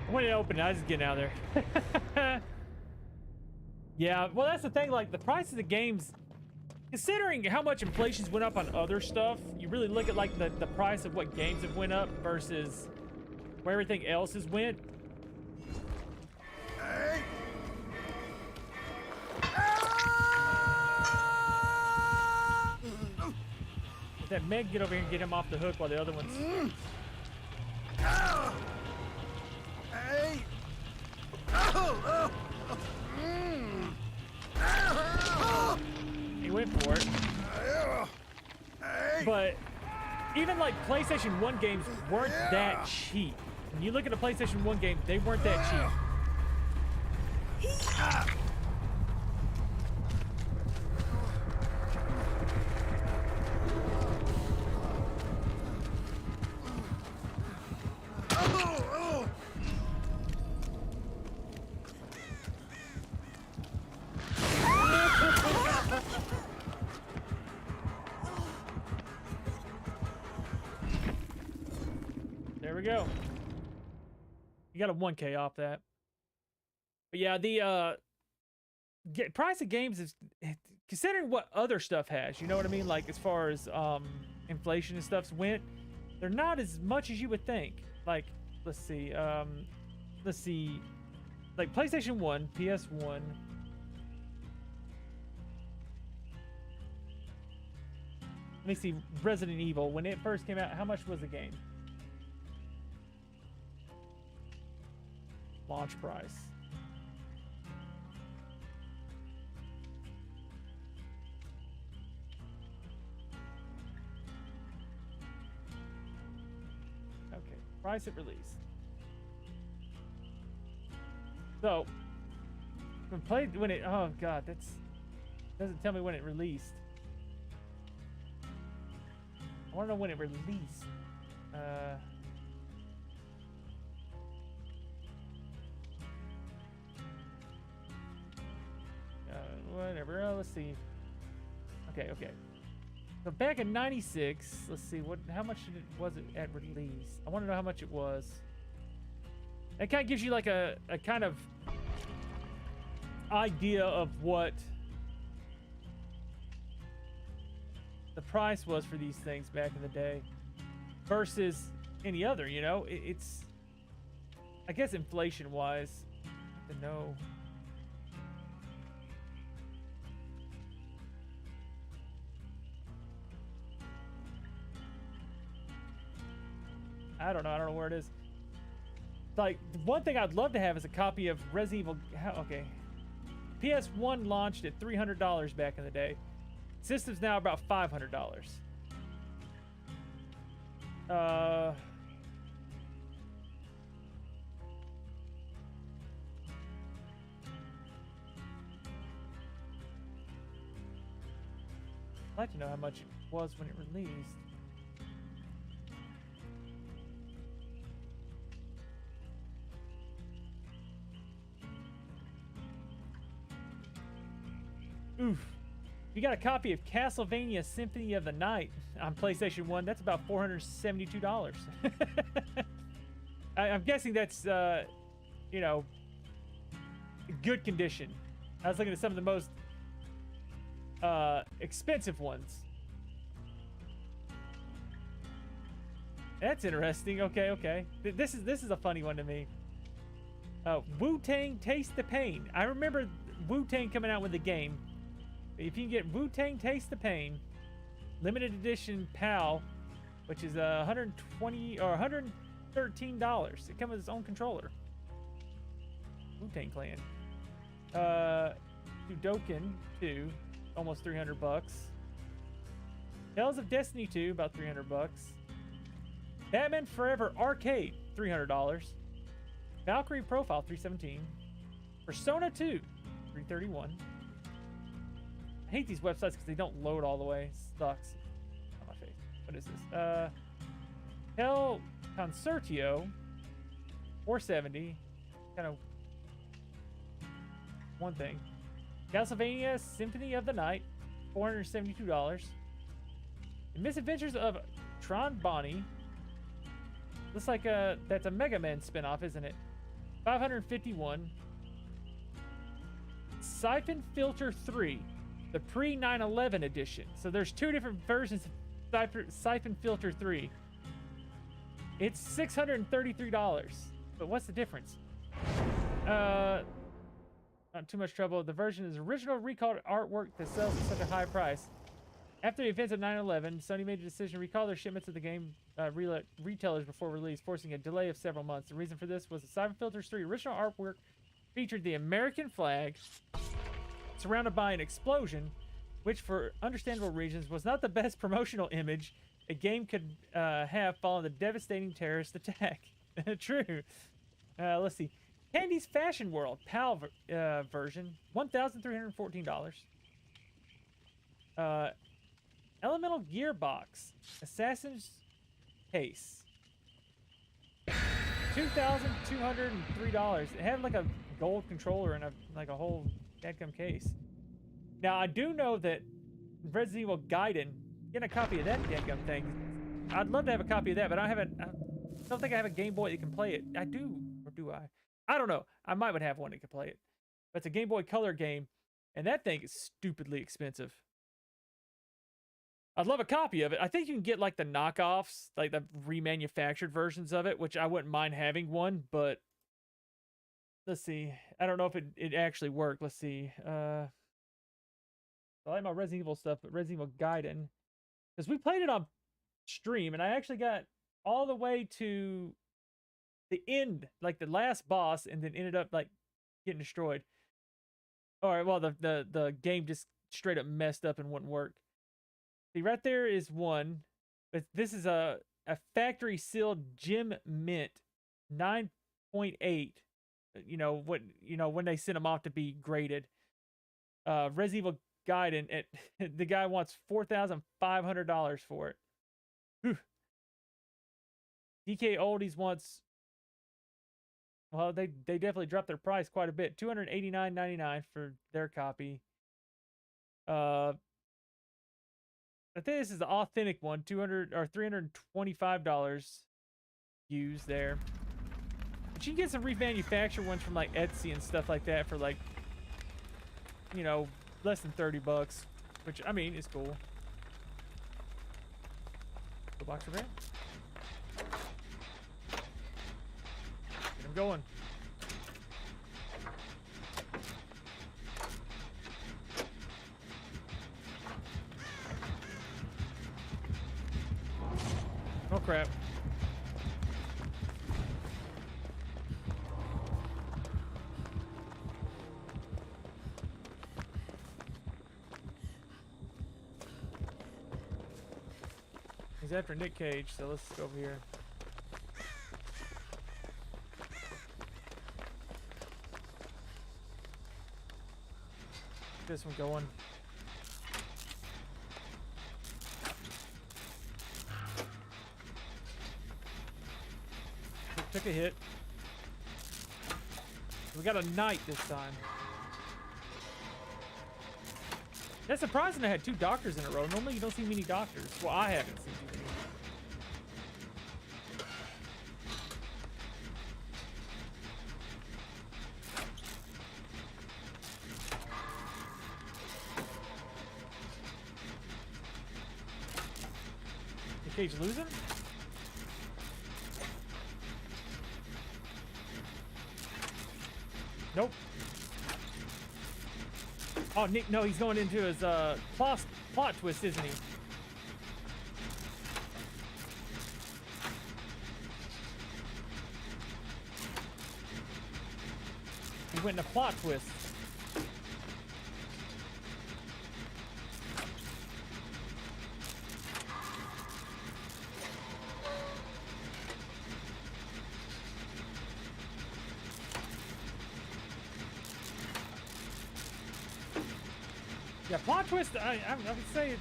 When it opened, I was just getting out of there. Yeah, well, that's the thing. Like, the price of the games, considering how much inflation's went up on other stuff, you really look at, like, the price of what games have went up versus where everything else has went. Hey! If that Meg get over here and get him off the hook while the other one's... Hey! He went for it. But even like PlayStation 1 games weren't that cheap. When you look at a PlayStation 1 game, they weren't that cheap. There we go. You got a 1K off that. But yeah, the price of games is, considering what other stuff has, you know what I mean? Like as far as inflation and stuff's went, they're not as much as you would think. Like, let's see, like PlayStation 1, PS1. Let me see, Resident Evil, when it first came out, how much was the game? Launch price. Price at release. So, when it, oh god, doesn't tell me when it released. I want to know when it released. Whatever. Let's see. Okay. So back in '96, let's see how much was it at release. I want to know how much it was. It kind of gives you like a kind of idea of what the price was for these things back in the day versus any other, you know. It's, I guess, inflation wise, to know. I don't know where it is. Like, one thing I'd love to have is a copy of Resident Evil. Okay, PS1 launched at $300 back in the day. System's now about $500. I'd like to know how much it was when it released. Oof. You got a copy of Castlevania Symphony of the Night on PlayStation 1. That's about $472. I'm guessing that's, you know, good condition. I was looking at some of the most expensive ones. That's interesting. Okay. This is a funny one to me. Wu-Tang Taste the Pain. I remember Wu-Tang coming out with the game. If you can get Wu-Tang Taste the Pain, limited edition PAL, which is $120 or $113. It comes with its own controller. Wu-Tang Clan. Sudoku 2, almost $300. Tales of Destiny 2, about $300. Batman Forever Arcade, $300. Valkyrie Profile, $317. Persona 2, $331. I hate these websites because they don't load all the way. Sucks. On my face. What is this? Hell Concertio, $470. Kind of one thing. Castlevania Symphony of the Night, $472. The Misadventures of Tron Bonnie. Looks like that's a Mega Man spinoff, isn't it? $551. Siphon Filter 3. The pre-9/11 edition. So there's two different versions of Siphon Filter 3. It's $633. But what's the difference? Not too much trouble. The version is original recalled artwork that sells at such a high price. After the events of 9/11, Sony made a decision to recall their shipments of the game retailers before release, forcing a delay of several months. The reason for this was the Siphon Filter 3 original artwork featured the American flag surrounded by an explosion, which for understandable reasons was not the best promotional image a game could have following the devastating terrorist attack. True. Let's see. Candy's Fashion World PAL version, $1,314. Elemental Gearbox Assassin's Case, $2,203. It had like a gold controller and a whole dadgum case. Now I do know that Resident Evil Gaiden, getting a copy of that dadgum thing. I'd love to have a copy of that, but I don't think I have a Game Boy that can play it. I do, or do I? I don't know. I might would have one that could play it. But it's a Game Boy Color game, and that thing is stupidly expensive. I'd love a copy of it. I think you can get like the knockoffs, like the remanufactured versions of it, which I wouldn't mind having one, but let's see. I don't know if it actually worked. Let's see. I like my Resident Evil stuff, but Resident Evil Gaiden, because we played it on stream, and I actually got all the way to the end, like the last boss, and then ended up like getting destroyed. All right, well the game just straight up messed up and wouldn't work. See, right there is one, but this is a a factory sealed gem mint 9.8. When they send them off to be graded. Res Evil Gaiden, the guy wants $4,500 for it. Whew. DK Oldies wants, well, they definitely dropped their price quite a bit. $289.99 for their copy. I think this is the authentic one, $325 used there. But you can get some remanufactured ones from like Etsy and stuff like that for like, less than $30, which I mean is cool. The box of it. Get him going. Oh crap. He's after Nic Cage, so let's go over here. Get this one going. Took a hit. We got a knight this time. That's surprising I had 2 doctors in a row. Normally you don't see many doctors. Well, I haven't seen too many. Nic Cage losing? Nope. Oh, Nick, no, he's going into his plot twist, isn't he? He went in a plot twist. Yeah, plot twist, I would say it.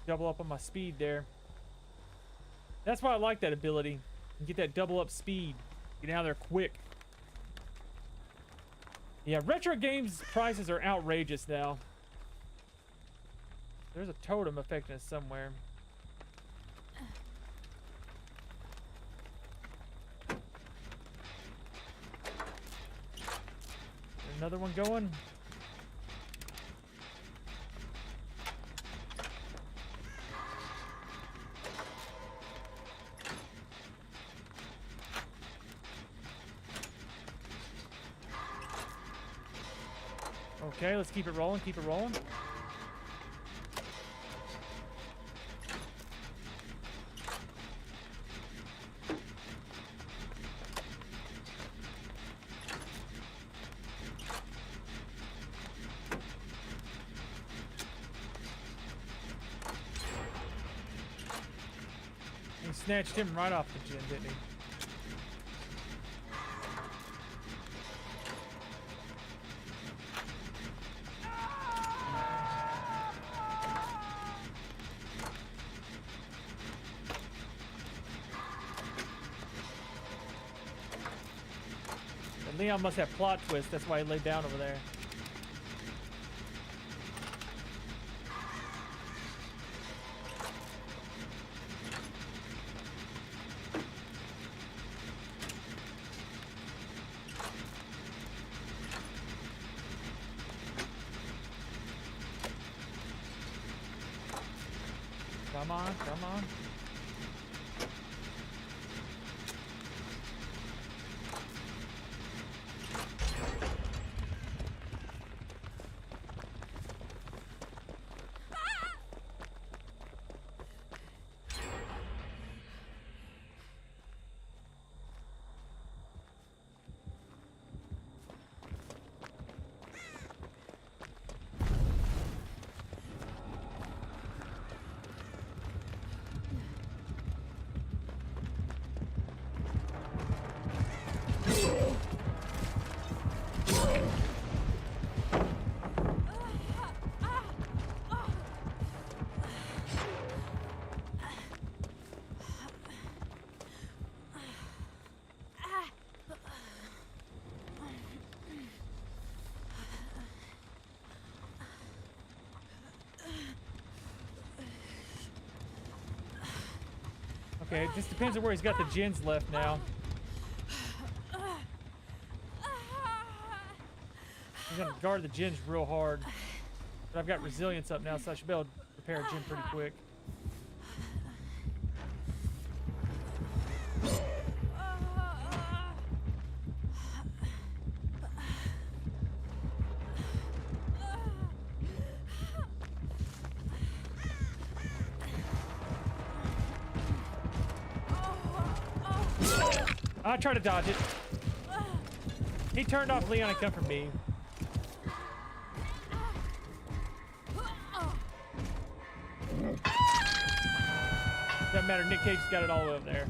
Double up on my speed there. That's why I like that ability. You get that double up speed. Get out of there quick. Yeah, retro games prices are outrageous now. There's a totem affecting us somewhere. Another one going. Okay, let's keep it rolling, keep it rolling. He snatched him right off the gym, didn't he? Leon must have plot twist, that's why he laid down over there. Come on, come on. Okay, it just depends on where he's got the gens left now. I'm gonna guard the gens real hard. But I've got resilience up now, so I should be able to repair a gen pretty quick. I tried to dodge it. He turned off Leon and come for me. Doesn't matter, Nic Cage's got it all over there.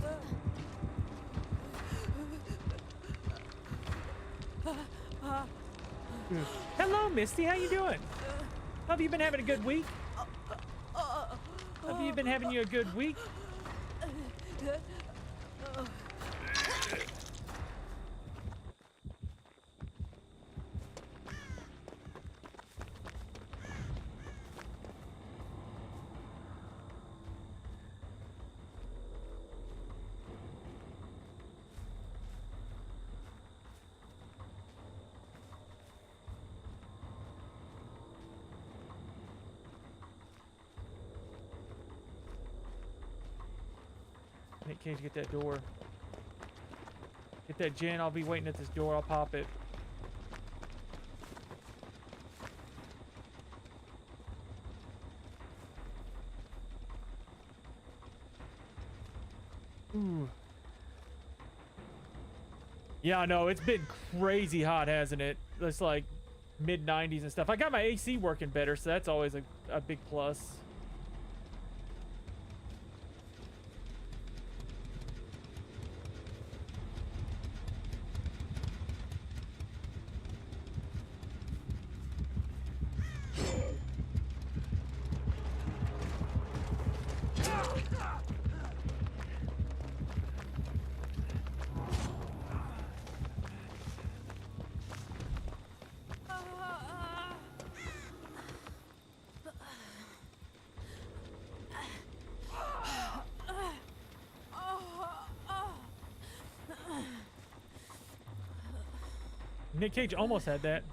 Hello, Misty, how you doing? Have you been having a good week? Have you been having you a good week? Nic Cage, get that door. Get that gen. I'll be waiting at this door. I'll pop it. Ooh. Yeah, I know. It's been crazy hot, hasn't it? It's like mid 90s and stuff. I got my AC working better, so that's always a big plus. Nic Cage almost had that.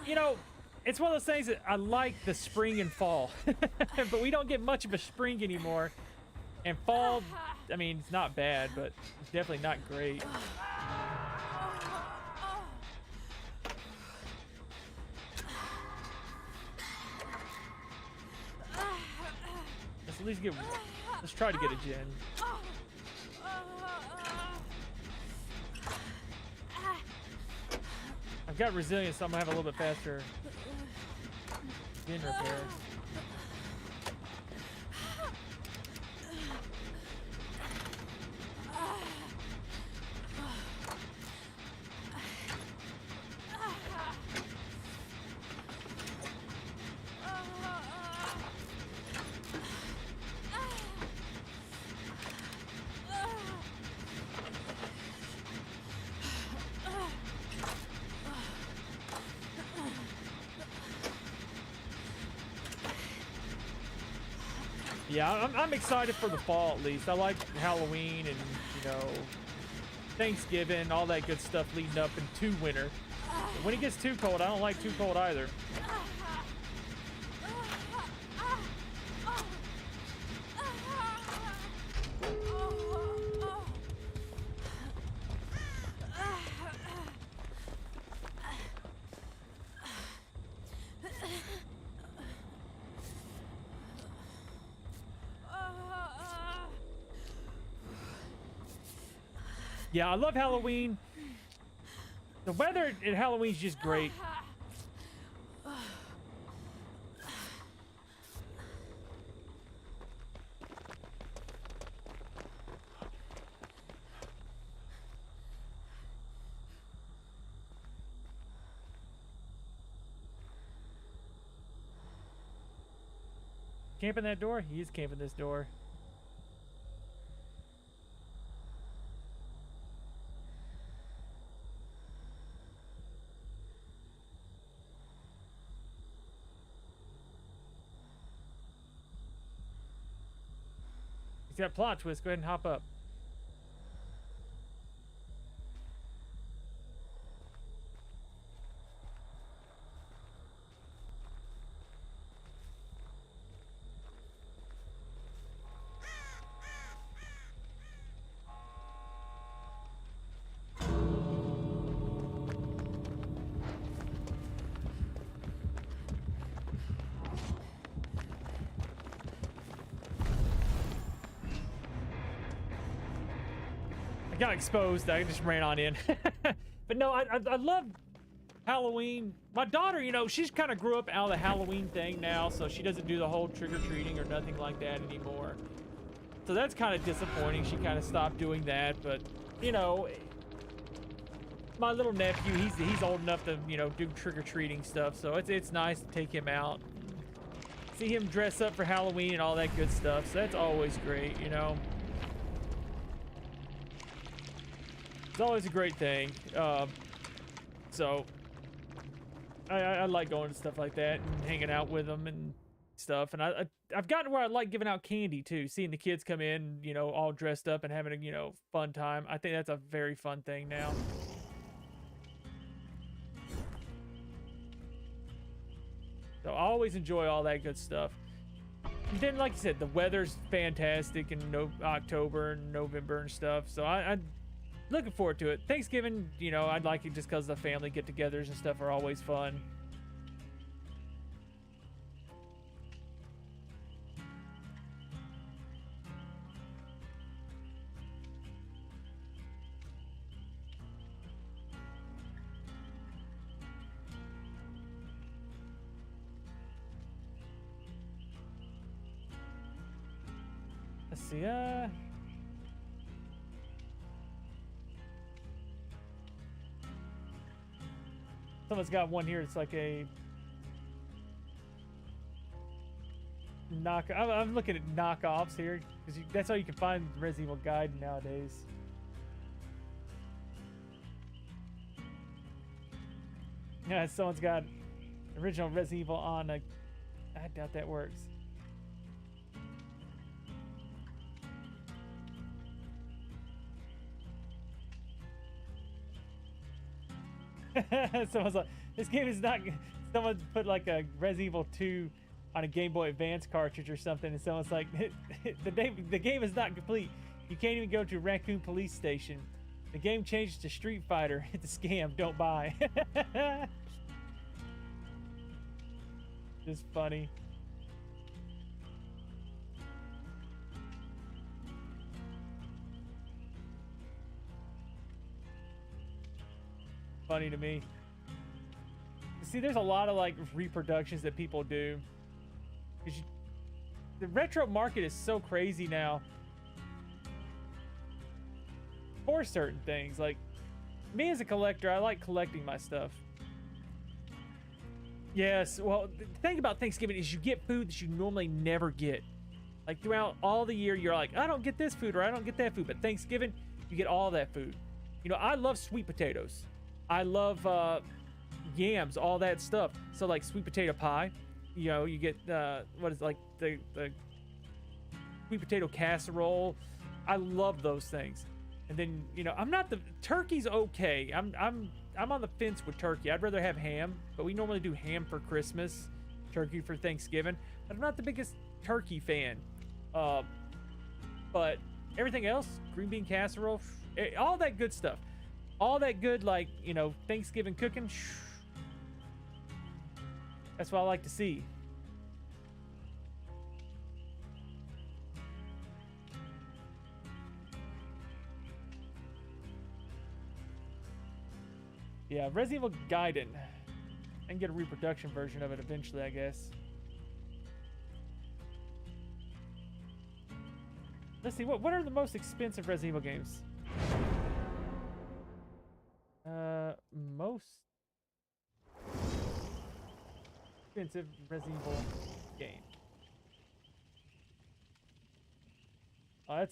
You know, it's one of those things that I like the spring and fall, but we don't get much of a spring anymore. And fall, I mean, it's not bad, but it's definitely not great. Let's at least get, let's try to get a gen. I've got resilience, so I'm gonna have a little bit faster gen repair. Yeah, I'm excited for the fall at least. I like Halloween and, you know, Thanksgiving, all that good stuff leading up into winter. But when it gets too cold, I don't like too cold either. Yeah, I love Halloween. The weather at Halloween's just great. Camping that door? He is camping this door. See that plot twist? Go ahead and hop up. Got exposed. I just ran on in. But no, I love Halloween. My daughter, you know, she's kind of grew up out of the Halloween thing now, so she doesn't do the whole trick-or-treating or nothing like that anymore. So that's kind of disappointing. She kind of stopped doing that, but you know, my little nephew, he's old enough to, you know, do trick-or-treating stuff, so it's nice to take him out, see him dress up for Halloween and all that good stuff. So that's always great, you know. It's always a great thing. So I like going to stuff like that and hanging out with them and stuff. And I've gotten where I like giving out candy too, seeing the kids come in, you know, all dressed up and having a, you know, fun time. I think that's a very fun thing now. So I always enjoy all that good stuff. And then, like you said, the weather's fantastic in October and November and stuff. So I'm looking forward to it. Thanksgiving, you know, I'd like it just because the family get-togethers and stuff are always fun. Let's see, someone's got one here. It's like a knock. I'm looking at knockoffs here because that's how you can find Resident Evil Guide nowadays. Yeah, someone's got original Resident Evil on a. I doubt that works. Someone's like, this game is not. Someone put like a Resident Evil 2 on a Game Boy Advance cartridge or something, and someone's like, the game is not complete. You can't even go to Raccoon Police Station. The game changes to Street Fighter. It's a scam. Don't buy. Just funny. Funny to me. See, there's a lot of like reproductions that people do. The retro market is so crazy now for certain things. Like me as a collector, I like collecting my stuff. Yes, well, the thing about Thanksgiving is you get food that you normally never get. Like throughout all the year, you're like, I don't get this food or I don't get that food. But Thanksgiving, you get all that food. You know, I love sweet potatoes. I love yams, all that stuff. So like sweet potato pie, you know, you get what is like the sweet potato casserole. I love those things. And then, you know, I'm not the turkey's okay. I'm on the fence with turkey. I'd rather have ham, but we normally do ham for Christmas, turkey for Thanksgiving. But I'm not the biggest turkey fan. But everything else, green bean casserole, all that good stuff. All that good, like, you know, Thanksgiving cooking. That's what I like to see. Yeah, Resident Evil Gaiden. I can get a reproduction version of it eventually, I guess. Let's see, what are the most expensive Resident Evil games? Most expensive Resident Evil game. Oh,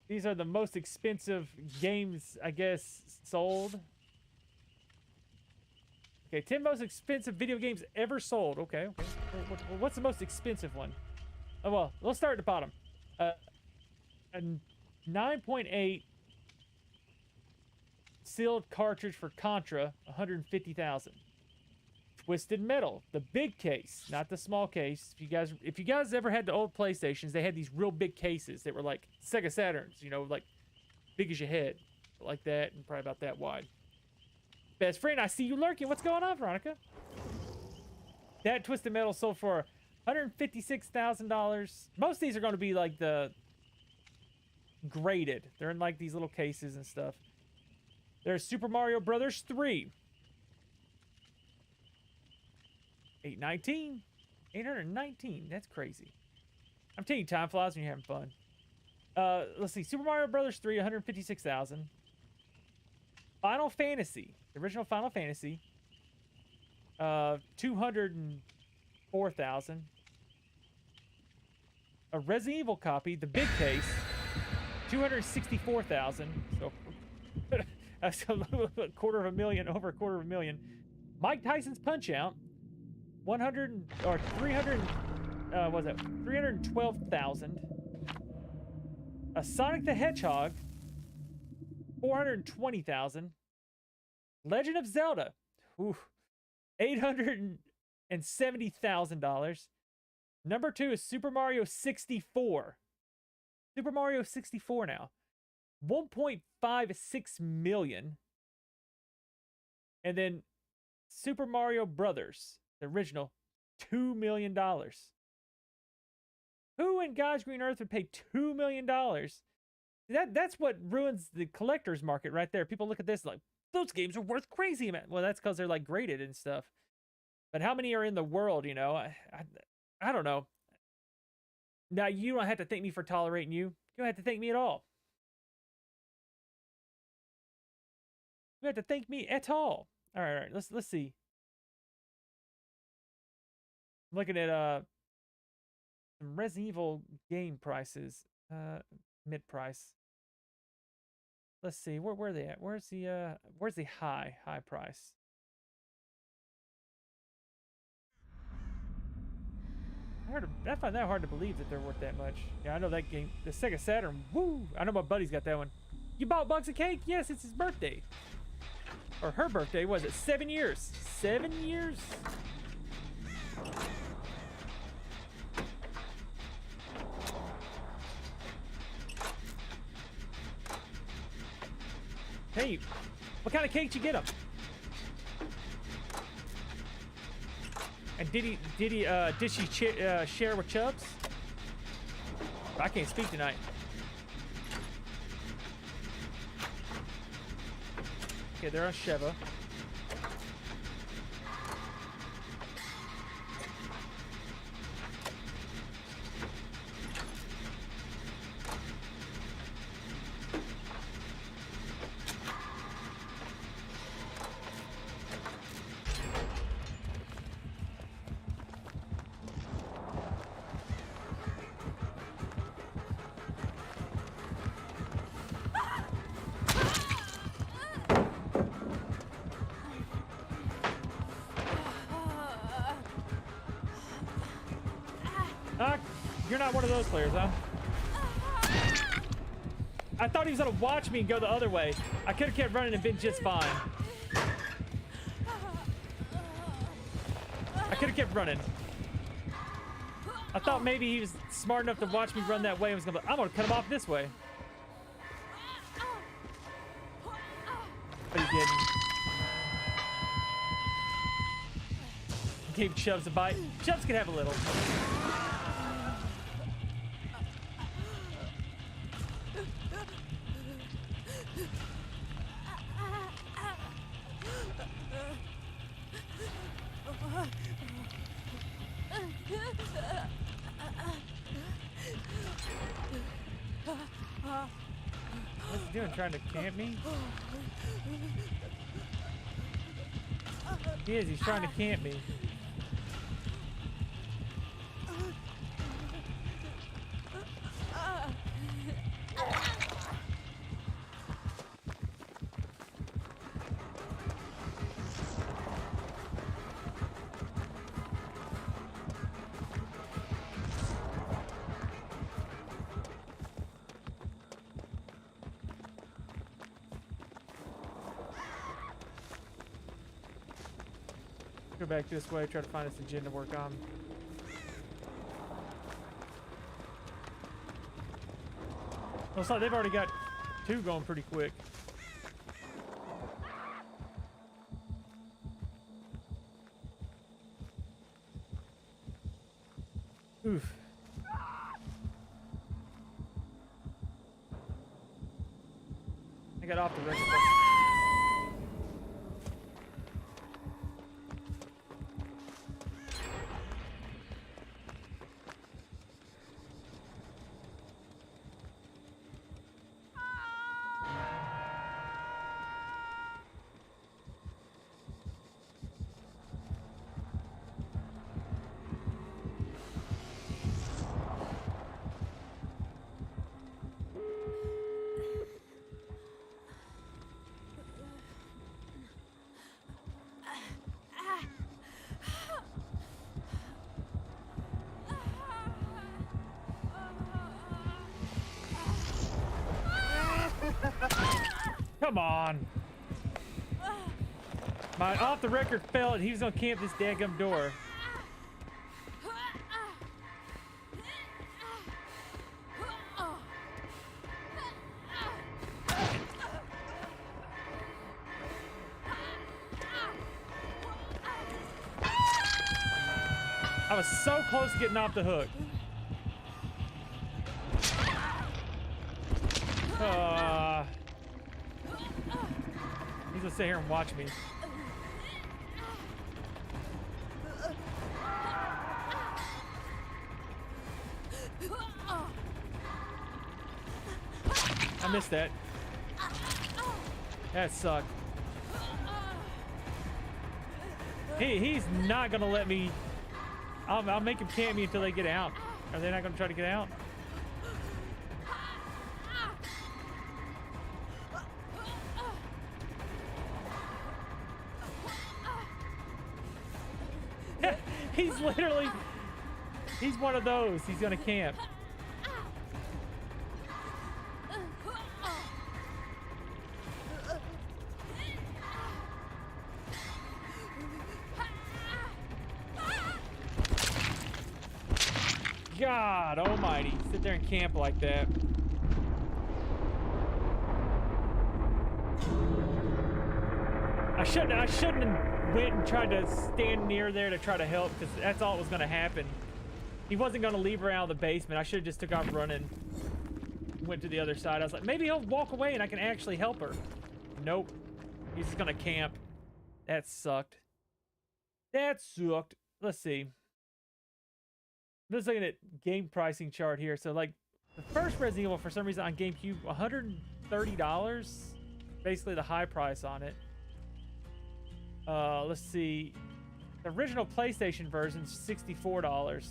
these are the most expensive games, I guess, sold. Okay, 10 most expensive video games ever sold. Okay. What's the most expensive one? Oh, well, let's start at the bottom. A 9.8 sealed cartridge for Contra, 150,000. Twisted Metal, the big case, not the small case. If you guys ever had the old PlayStations, they had these real big cases that were like Sega Saturns, you know, like big as your head, like that, and probably about that wide. Best friend, I see you lurking. What's going on, Veronica? That Twisted Metal sold for $156,000. Most of these are going to be like the graded. They're in like these little cases and stuff. There's Super Mario Brothers 3. 819. 819. That's crazy. I'm telling you, time flies when you're having fun. Let's see. Super Mario Brothers 3, 156,000. Final Fantasy. The original Final Fantasy. 204,000. A Resident Evil copy, the big case, 264,000. So that's a quarter of a million, over a quarter of a million. Mike Tyson's Punch Out, 100 or 300. What was that? 312,000. A Sonic the Hedgehog, 420,000. Legend of Zelda, $870,000. Number 2 is Super Mario 64. Super Mario 64 now. 1.56 million. And then Super Mario Brothers, the original, $2 million. Who in God's green earth would pay $2 million? That's what ruins the collector's market right there. People look at this like, those games are worth crazy amount. Well, that's because they're like graded and stuff. But how many are in the world, you know? I don't know. Now, you don't have to thank me for tolerating you. You don't have to thank me at all. You don't have to thank me at all. All right. Let's see. I'm looking at some Resident Evil game prices. Mid price. Let's see. Where are they at? Where's the high price? I find that hard to believe that they're worth that much. Yeah, I know that game. The Sega Saturn. Woo! I know my buddy's got that one. You bought Bugs a Cake? Yes, it's his birthday. Or her birthday, was it? 7 years. 7 years? Hey, what kind of cake did you get him? And did she share with Chubbs? I can't speak tonight. Okay, they're on Sheva. You're not one of those players, huh? I thought he was gonna watch me and go the other way. I could have kept running and been just fine. I could have kept running. I thought maybe he was smart enough to watch me run that way and was gonna be like, I'm gonna cut him off this way. Are you kidding? Gave Chubbs a bite. Chubbs could have a little. What's he doing? Trying to camp me? He is. He's trying to camp me. Go back this way, try to find this agenda to work on. Looks like they've already got 2 going pretty quick. Oof. I got off the record. Come on. My off the record felt he was gonna camp this daggum door. I was so close to getting off the hook. He's gonna sit here and watch me. I missed that. That sucked. He's not gonna let me. I'll make him camp me until they get out. Are they not gonna try to get out? He's literally, he's one of those. He's gonna camp. God almighty, sit there and camp like that. I shouldn't have went and tried to stand near there to try to help, because that's all that was going to happen. He wasn't going to leave her out of the basement. I should have just took off running. Went to the other side. I was like, maybe he'll walk away and I can actually help her. Nope. He's just going to camp. That sucked. That sucked. Let's see. I'm just looking at game pricing chart here. So like the first Resident Evil for some reason on GameCube, $130. Basically the high price on it. Let's see. The original PlayStation version, $64.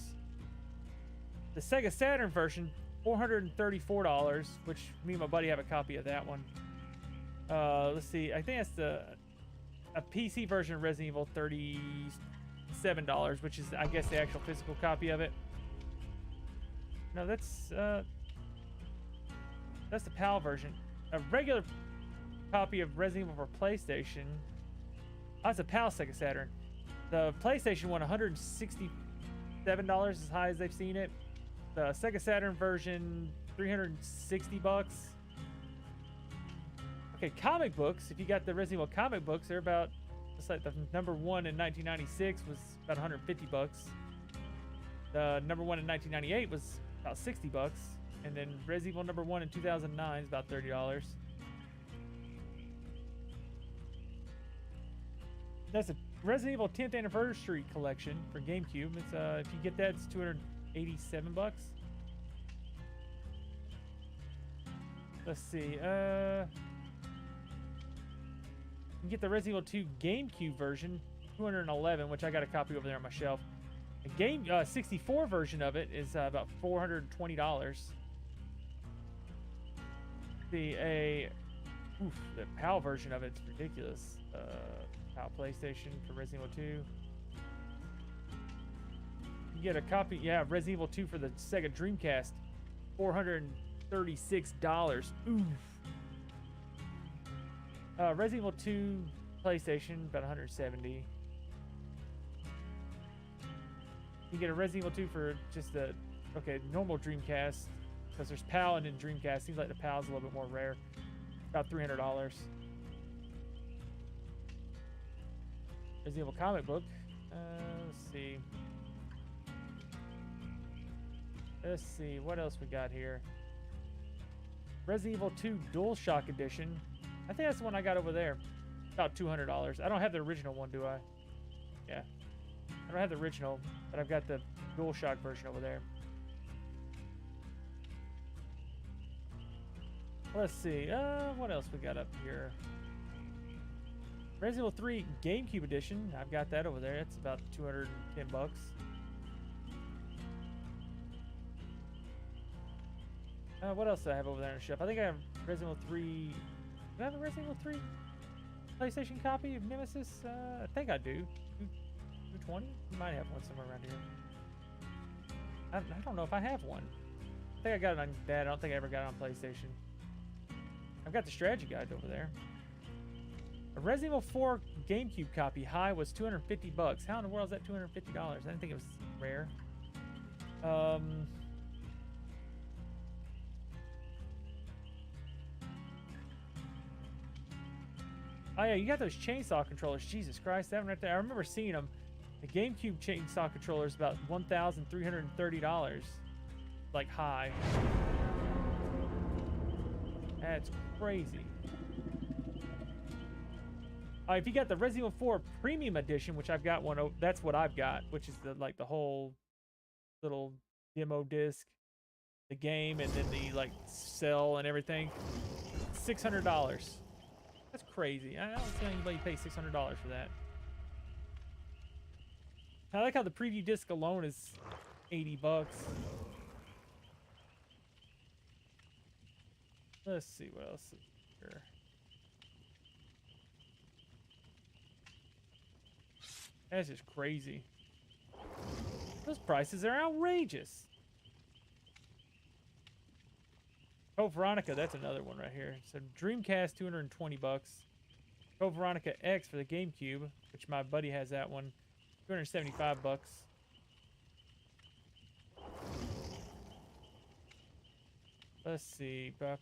The Sega Saturn version, $434, which me and my buddy have a copy of that one. Let's see. I think that's a PC version of Resident Evil, $37, which is, I guess, the actual physical copy of it. No, that's the PAL version. A regular copy of Resident Evil for PlayStation. Oh, it's a PAL Sega Saturn. The PlayStation one, $167 as high as they've seen it. The Sega Saturn version, $360. Okay, comic books. If you got the Resident Evil comic books, they're about, just like the number one in 1996 was about $150. The number one in 1998 was about $60. And then Resident Evil number one in 2009 is about $30. That's a Resident Evil 10th Anniversary Collection for GameCube. It's if you get that, it's $287. Let's see. You can get the Resident Evil 2 GameCube version, $211, which I got a copy over there on my shelf. The 64 version of it is about $420. The PAL version of it's ridiculous. PAL PlayStation for Resident Evil 2. You get a copy, yeah, Resident Evil 2 for the Sega Dreamcast, $436. Oof. Resident Evil 2 PlayStation, about $170. You get a Resident Evil 2 for just the normal Dreamcast, because there's PAL and then Dreamcast. Seems like the PAL's a little bit more rare. About $300. Resident Evil comic book. Let's see. Let's see what else we got here. Resident Evil 2 DualShock Edition. I think that's the one I got over there. About $200. I don't have the original one, do I? Yeah. I don't have the original, but I've got the DualShock version over there. Let's see. What else we got up here? Resident Evil 3 GameCube Edition. I've got that over there. It's about 210 bucks. What else do I have over there on the shelf? I think I have Resident Evil 3. Do I have a Resident Evil 3 PlayStation copy of Nemesis? I think I do. 220? You might have one somewhere around here. I don't know if I have one. I think I got it on Dad. I don't think I ever got it on PlayStation. I've got the strategy guide over there. A Resident Evil 4 GameCube copy high was 250 bucks. How in the world is that $250? I didn't think it was rare. Oh yeah, you got those chainsaw controllers. Jesus Christ, that one right there. I remember seeing them. The GameCube chainsaw controller is about $1,330. Like high. That's crazy. If you got the Resident Evil 4 Premium Edition, which I've got one, that's what I've got, which is the whole little demo disc, the game, and then the cell and everything. $600. That's crazy. I don't see anybody pay $600 for that. I like how the preview disc alone is 80 bucks. Let's see what else is here. That's just crazy. Those prices are outrageous. Oh, Veronica, that's another one right here. So Dreamcast, 220 bucks. Oh, Veronica X for the GameCube, which my buddy has that one, 275 bucks. Let's see. I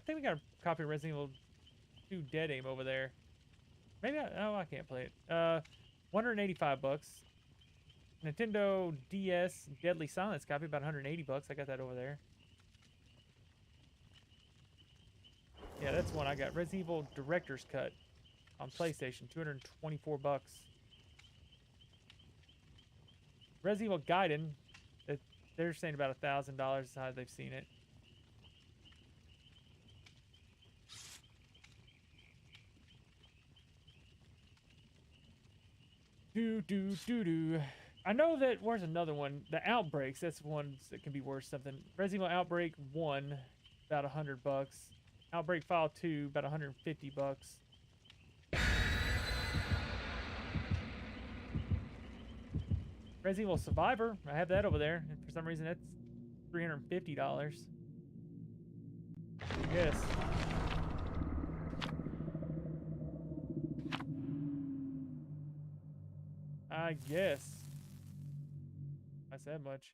think we got a copy of Resident Evil 2 Dead Aim over there. Maybe I can't play it. 185 bucks. Nintendo DS Deadly Silence copy, about 180 bucks. I got that over there. Yeah, that's one I got. Resident Evil Director's Cut on PlayStation, 224 bucks. Resident Evil Gaiden, they're saying about $1,000 is how they've seen it. I know that, where's another one? The Outbreaks, that's ones that can be worth something. Resident Evil Outbreak 1, about 100 bucks. Outbreak File 2, about 150 bucks. Resident Evil Survivor, I have that over there. And for some reason, that's $350. Yes. I guess. I said much.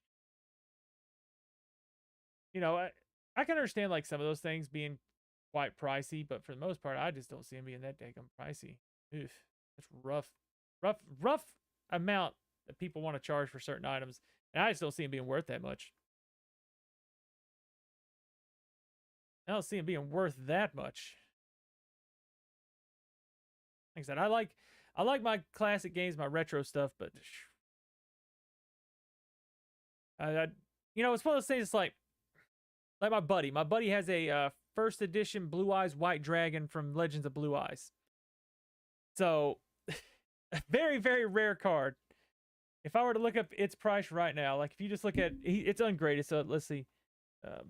You know, I can understand like some of those things being quite pricey, but for the most part, I just don't see them being that damn pricey. Oof, that's rough amount that people want to charge for certain items, and I just don't see them being worth that much. I don't see them being worth that much. Like I said, I like my classic games, my retro stuff, but you know, it's one of those things. It's like my buddy. My buddy has a first edition Blue Eyes White Dragon from Legends of Blue Eyes. So, a very, very rare card. If I were to look up its price right now, like if you just look at, it's ungraded. So let's see,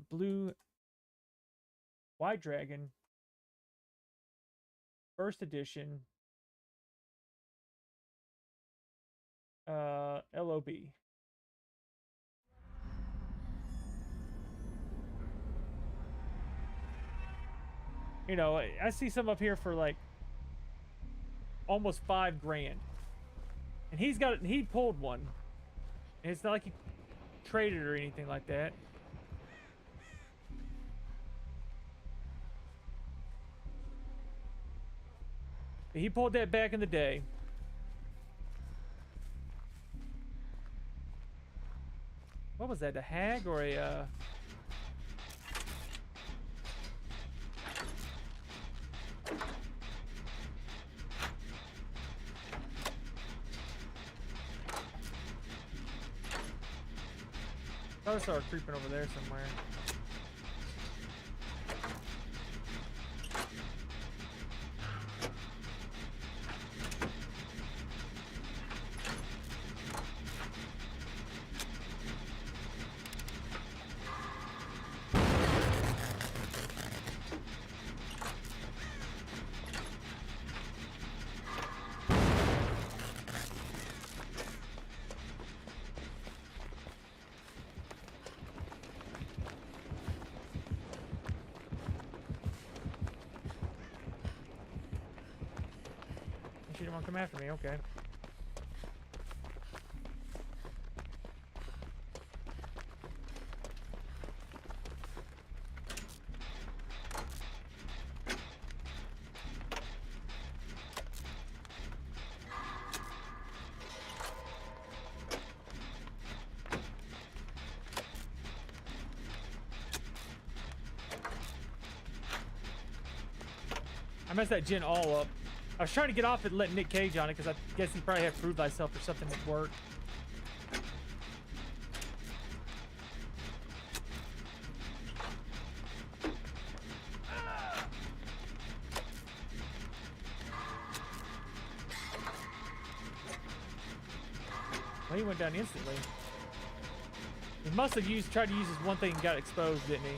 Blue White Dragon, first edition, LOB. You know, I see some up here for like almost $5 grand. And And he pulled one. And it's not like he traded or anything like that. But he pulled that back in the day. What was that? A hag or a I saw her creeping over there somewhere. She didn't want to come after me, okay. I messed that gen all up. I was trying to get off it and let Nic Cage on it because I guess he probably had Prove Thyself or something at work. Well, he went down instantly. He must have tried to use his one thing and got exposed, didn't he?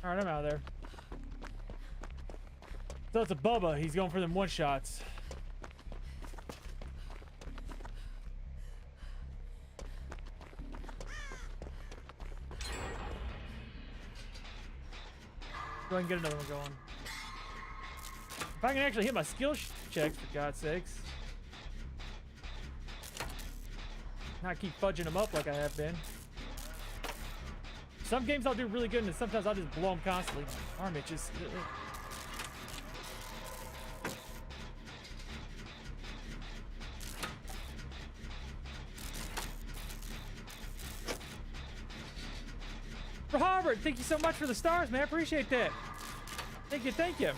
All right, I'm out of there. So it's a Bubba. He's going for them one-shots. Go ahead and get another one going. If I can actually hit my skill checks, for God's sakes. Not keep fudging them up like I have been. Some games I'll do really good, and sometimes I'll just blow them constantly. Arm itches. For Harvard, thank you so much for the stars, man. I appreciate that. Thank you, thank you.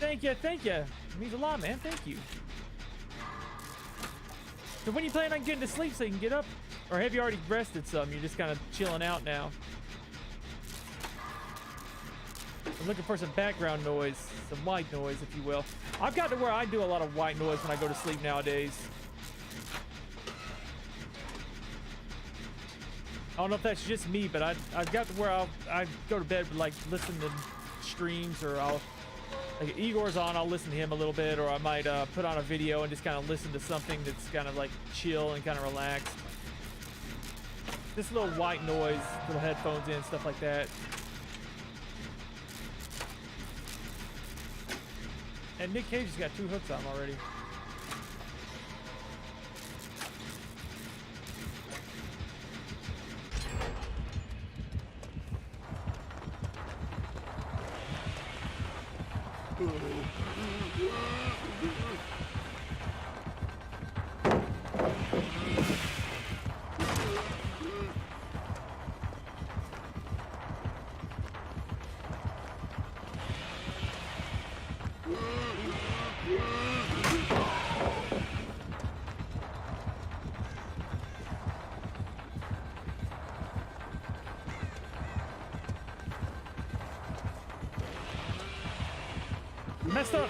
Thank you, thank you. It means a lot, man. Thank you. So when you plan on getting to sleep so you can get up? Or have you already rested some? You're just kind of chilling out now. I'm looking for some background noise, some white noise, if you will. I've got to where I do a lot of white noise when I go to sleep nowadays. I don't know if that's just me, but I've got to where I go to bed with, like, listen to streams, or I'll, like, Igor's on, I'll listen to him a little bit, or I might put on a video and just kind of listen to something that's kind of like chill and kind of relaxed. This little white noise, little headphones in, stuff like that. And Nic Cage has got 2 hooks on him already. Messed up.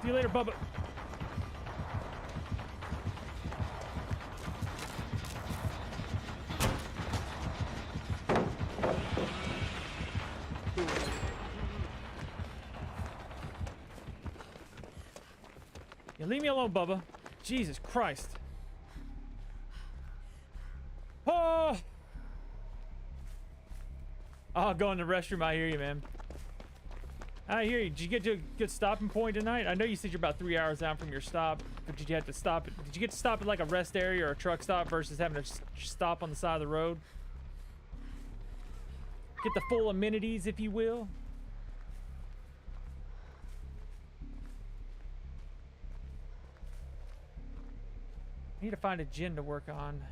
See you later, Bubba. You leave me alone, Bubba. Jesus Christ. Oh! I'll go in the restroom. I hear you, man. I hear you. Did you get to a good stopping point tonight? I know you said you're about 3 hours out from your stop, but did you have to stop? Did you get to stop at like a rest area or a truck stop versus having to stop on the side of the road? Get the full amenities, if you will. I need to find a gin to work on.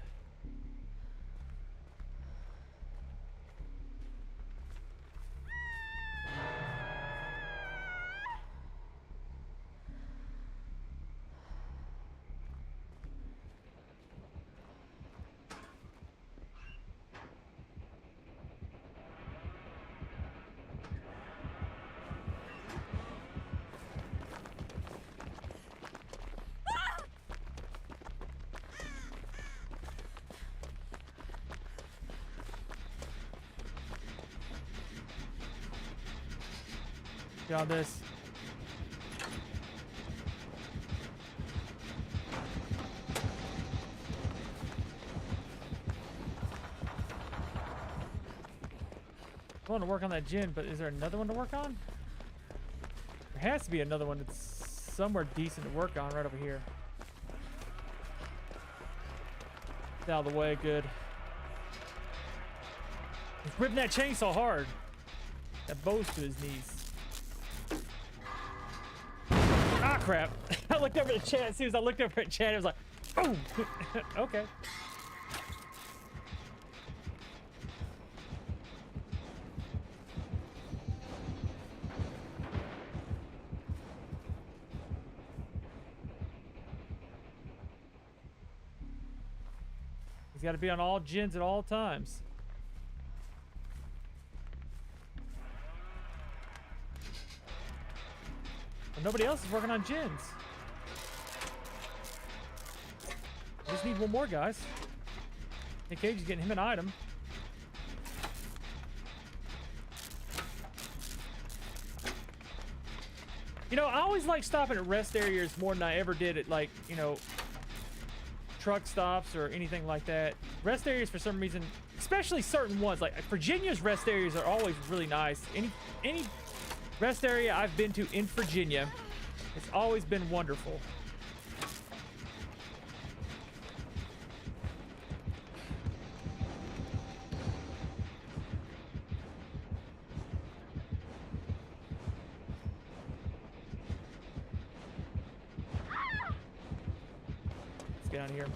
Get on this. I want to work on that gin, but is there another one to work on? There has to be another one that's somewhere decent to work on right over here. It's out of the way, good. He's ripping that chainsaw hard. That bow's to his knees. Ah, crap. I looked over at the chat. As soon as I looked over at chat, it was like, oh, okay. He's got to be on all gins at all times. Nobody else is working on gins. Just need one more, guys. Nic Cage is getting him an item. You know, I always like stopping at rest areas more than I ever did at, like, you know, truck stops or anything like that. Rest areas, for some reason, especially certain ones, like Virginia's rest areas are always really nice. Any rest area I've been to in Virginia, it's always been wonderful. Let's get out of here.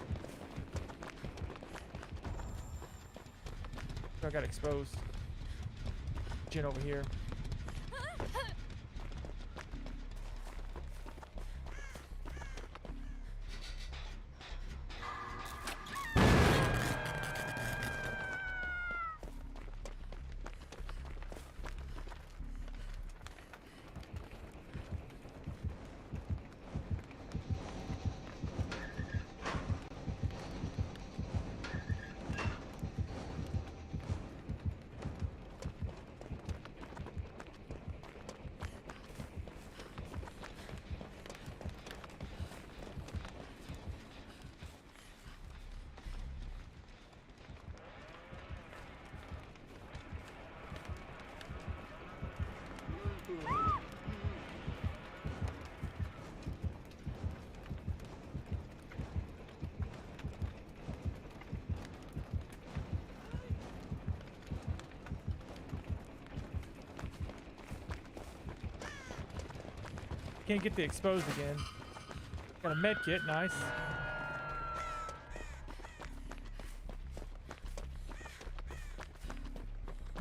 I got exposed. Gin over here. Can't get the exposed again. Got a med kit, nice.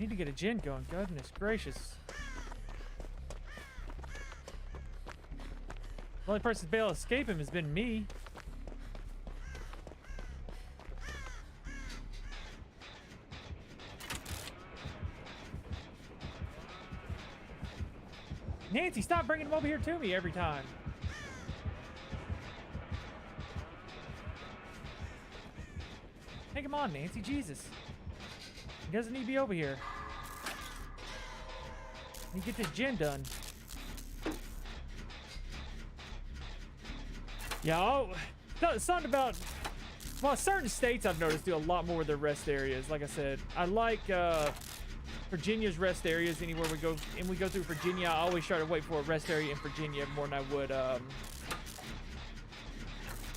Need to get a gen going. Goodness gracious. The only person to be able to escape him has been me. Nancy, stop bringing him over here to me every time. Take him on, Nancy. Jesus. He doesn't need to be over here. Let me get this gen done. Yeah, something about... Well, certain states I've noticed do a lot more with their rest areas. Like I said, I like Virginia's rest areas. Anywhere we go, and we go through Virginia, I always try to wait for a rest area in Virginia more than I would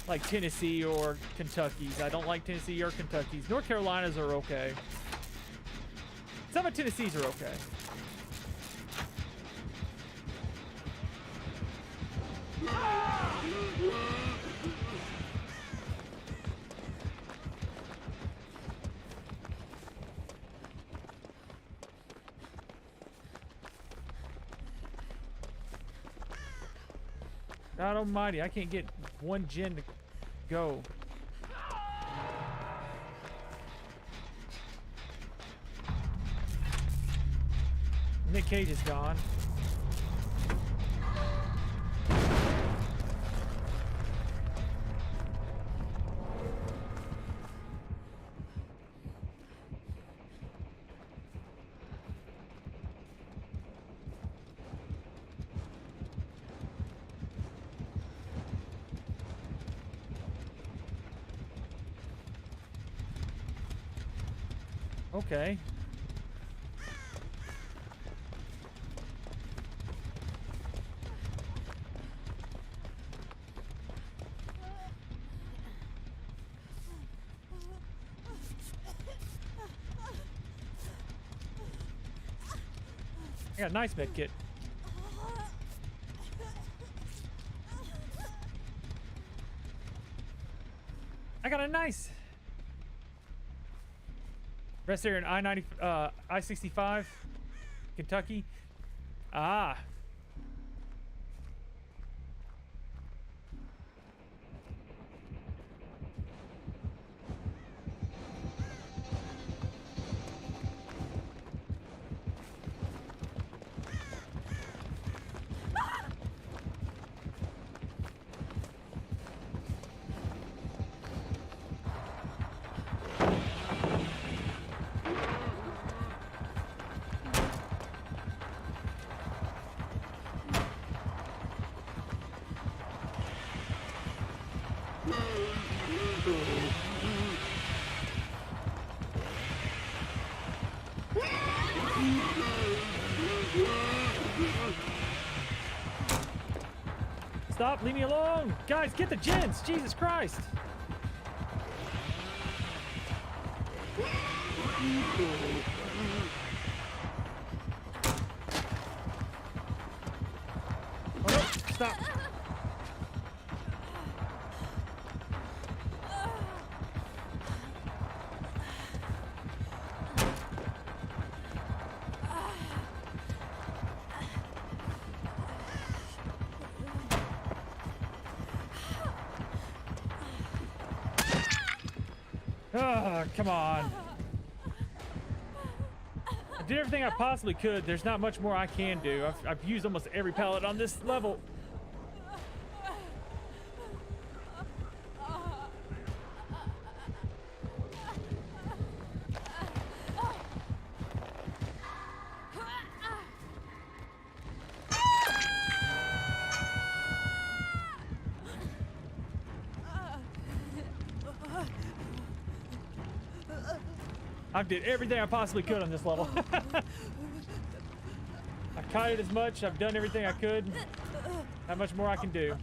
like Tennessee or Kentucky's. I don't like Tennessee or Kentucky's. North Carolinas are okay. Some of Tennessee's are okay. God almighty, I can't get one gen to go. Nic Cage is gone. Okay. I got a nice med kit. I got a nice rest area in I-90, I-65, Kentucky. Ah. Stop, leave me alone. Guys, get the gens. Jesus Christ. Oh, no. Stop. Oh, come on. I did everything I possibly could. There's not much more I can do. I've used almost every pallet on this level. I did everything I possibly could on this level. I kited as much. I've done everything I could. Not much more I can do.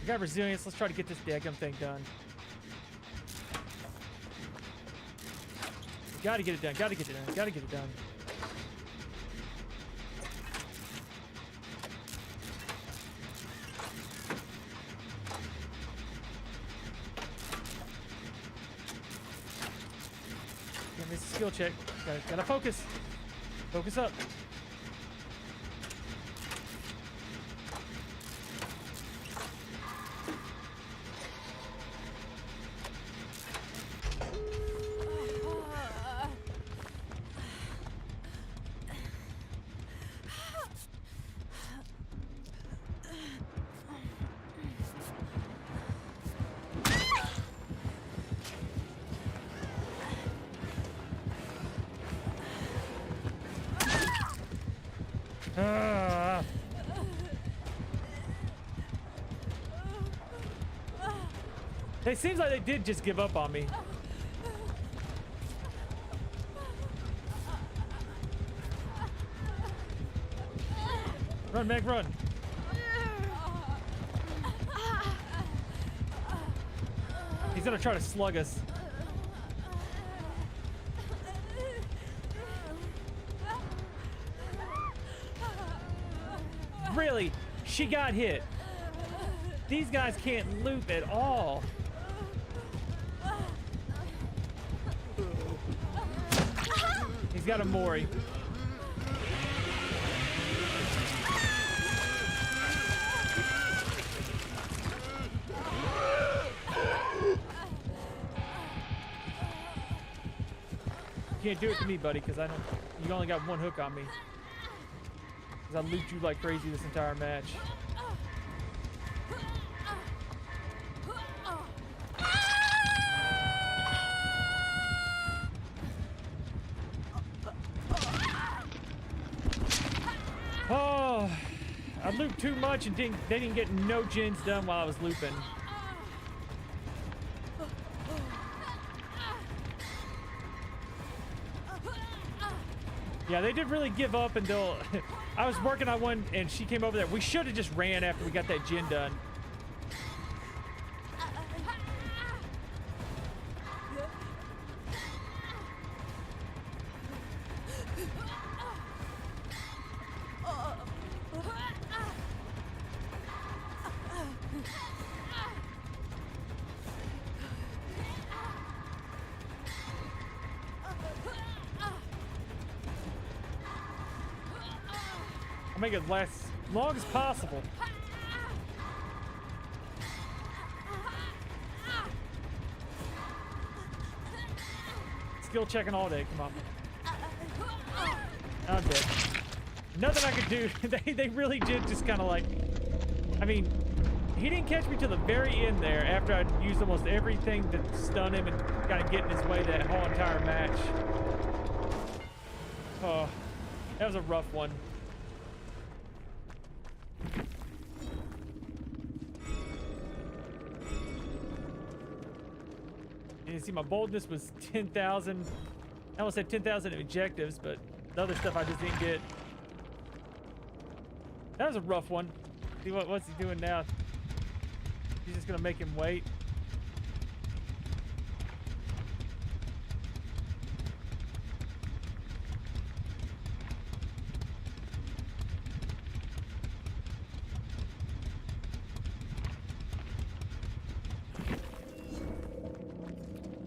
We got resilience. Let's try to get this daggum thing done. Gotta get it done. Gotta get it done. Gotta get it done. Give me a skill check. Gotta focus. Focus up. It seems like they did just give up on me. Run, Meg, run. He's gonna try to slug us. Really? She got hit. These guys can't loot at all. He's got a Mori. You can't do it to me, buddy, because I don't. You only got one hook on me. Because I loot you like crazy this entire match. Oh, I looped too much and they didn't get no gens done while I was looping. Yeah, they did really give up until I was working on one and she came over there. We should have just ran after we got that gen done. I'll make it last as long as possible. Skill checking all day. Come on. I'm dead. Nothing I could do. They really did just kind of like. I mean, he didn't catch me till the very end there after I'd used almost everything to stun him and kind of get in his way that whole entire match. Oh, that was a rough one. You see, my boldness was 10,000. I almost had 10,000 objectives, but the other stuff I just didn't get. That was a rough one. See what's he doing now? He's just gonna make him wait.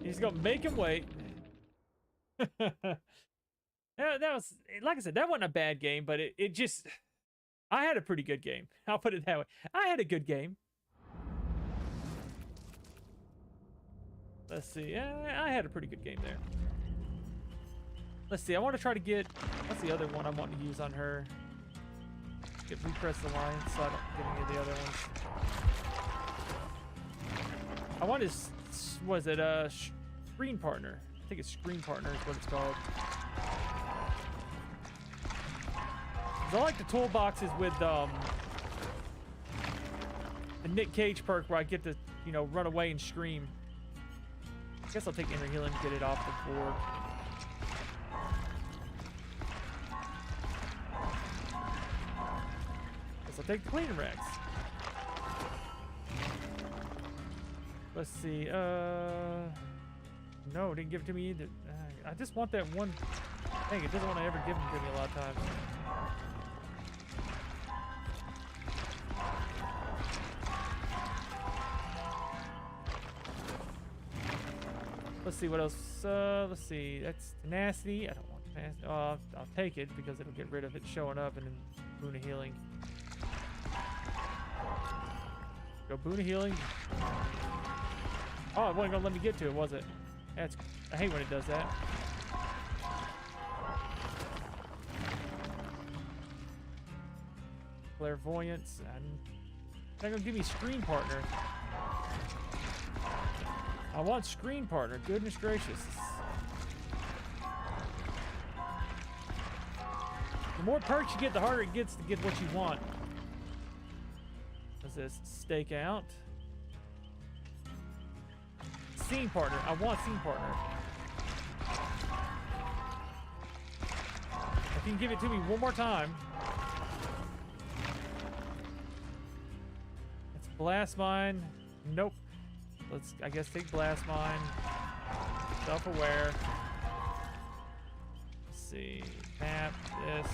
He's gonna make him wait. That was, like I said, that wasn't a bad game, but it just, I had a pretty good game. I'll put it that way. I had a good game. Let's see. I had a pretty good game there. Let's see. I want to try to get, what's the other one I want to use on her? Get repress the line so I don't get any of the other ones. I want his, was it screen partner? I think it's screen partner is what it's called. I like the toolboxes with the Nic Cage perk where I get to, you know, run away and scream. I guess I'll take inner healing and get it off the board. Guess I'll take the cleaning racks. Let's see. No, it didn't give it to me either. I just want that one thing. It doesn't want to ever give them to me a lot of times. Let's see what else. Let's see. That's tenacity. I don't want tenacity. Oh, I'll take it because it'll get rid of it showing up and then boon of healing. Go boon of healing. Oh, it wasn't gonna let me get to it, was it? That's. I hate when it does that. Clairvoyance. And it's not gonna give me screen partner. I want screen partner. Goodness gracious. The more perks you get, the harder it gets to get what you want. What's this? Stake out. Scene partner. I want scene partner. If you can give it to me one more time. It's blast mine. Nope. Let's, I guess, take blast mine. Self-aware. Let's see. Map, this,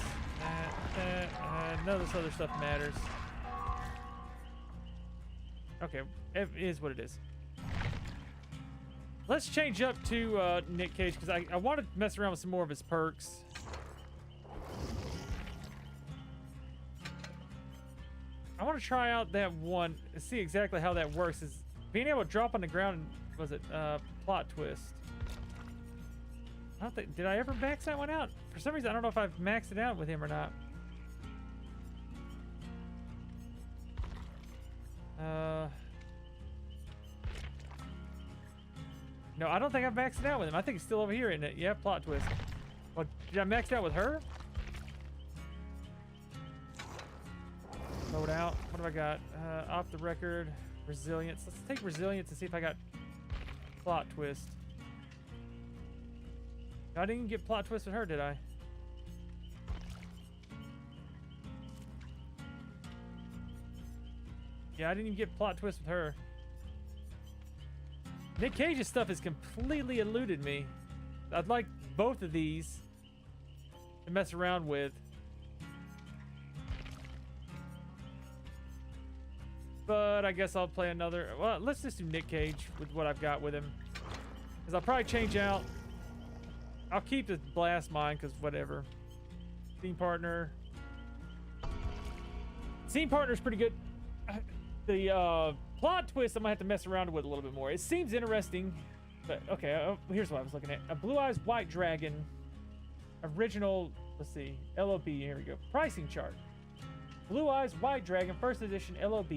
that. None of this other stuff matters. Okay, it is what it is. Let's change up to Nic Cage because I want to mess around with some more of his perks. I want to try out that one and see exactly how that works. Is being able to drop on the ground and, was it plot twist? I don't think, did I ever max that one out? For some reason, I don't know if I've maxed it out with him or not. No, I don't think I've maxed it out with him. I think it's still over here, isn't it? Yeah, plot twist. Well, did I max it out with her? Load out. What have I got? Off the record. Resilience. Let's take resilience and see if I got plot twist. I didn't get plot twist with her, did I? Yeah, I didn't even get plot twist with her. Nic Cage's stuff has completely eluded me. I'd like both of these to mess around with. But I guess I'll play another. Well, let's just do Nic Cage with what I've got with him. Because I'll probably change out. I'll keep the blast mine because whatever. Scene partner. Scene partner's pretty good. The plot twist I might have to mess around with a little bit more. It seems interesting. But okay, here's what I was looking at. A Blue Eyes White Dragon. Original, let's see. LOB, here we go. Pricing chart. Blue Eyes White Dragon, first edition LOB.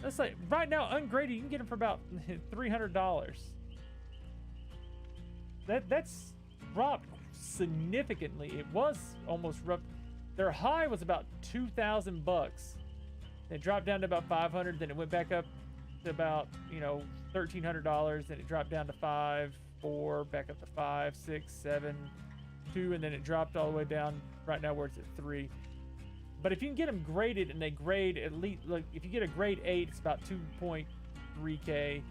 Let's say right now, ungraded, you can get them for about $300. That's dropped significantly. It was almost rough. Their high was about 2,000 bucks. It dropped down to about 500. Then it went back up to about, you know, $1,300. Then it dropped down to 5, 4, back up to 5, 6, 7, 2, and then it dropped all the way down right now where it's at 3. But if you can get them graded and they grade at least, like if you get a grade 8, it's about 2.3K. If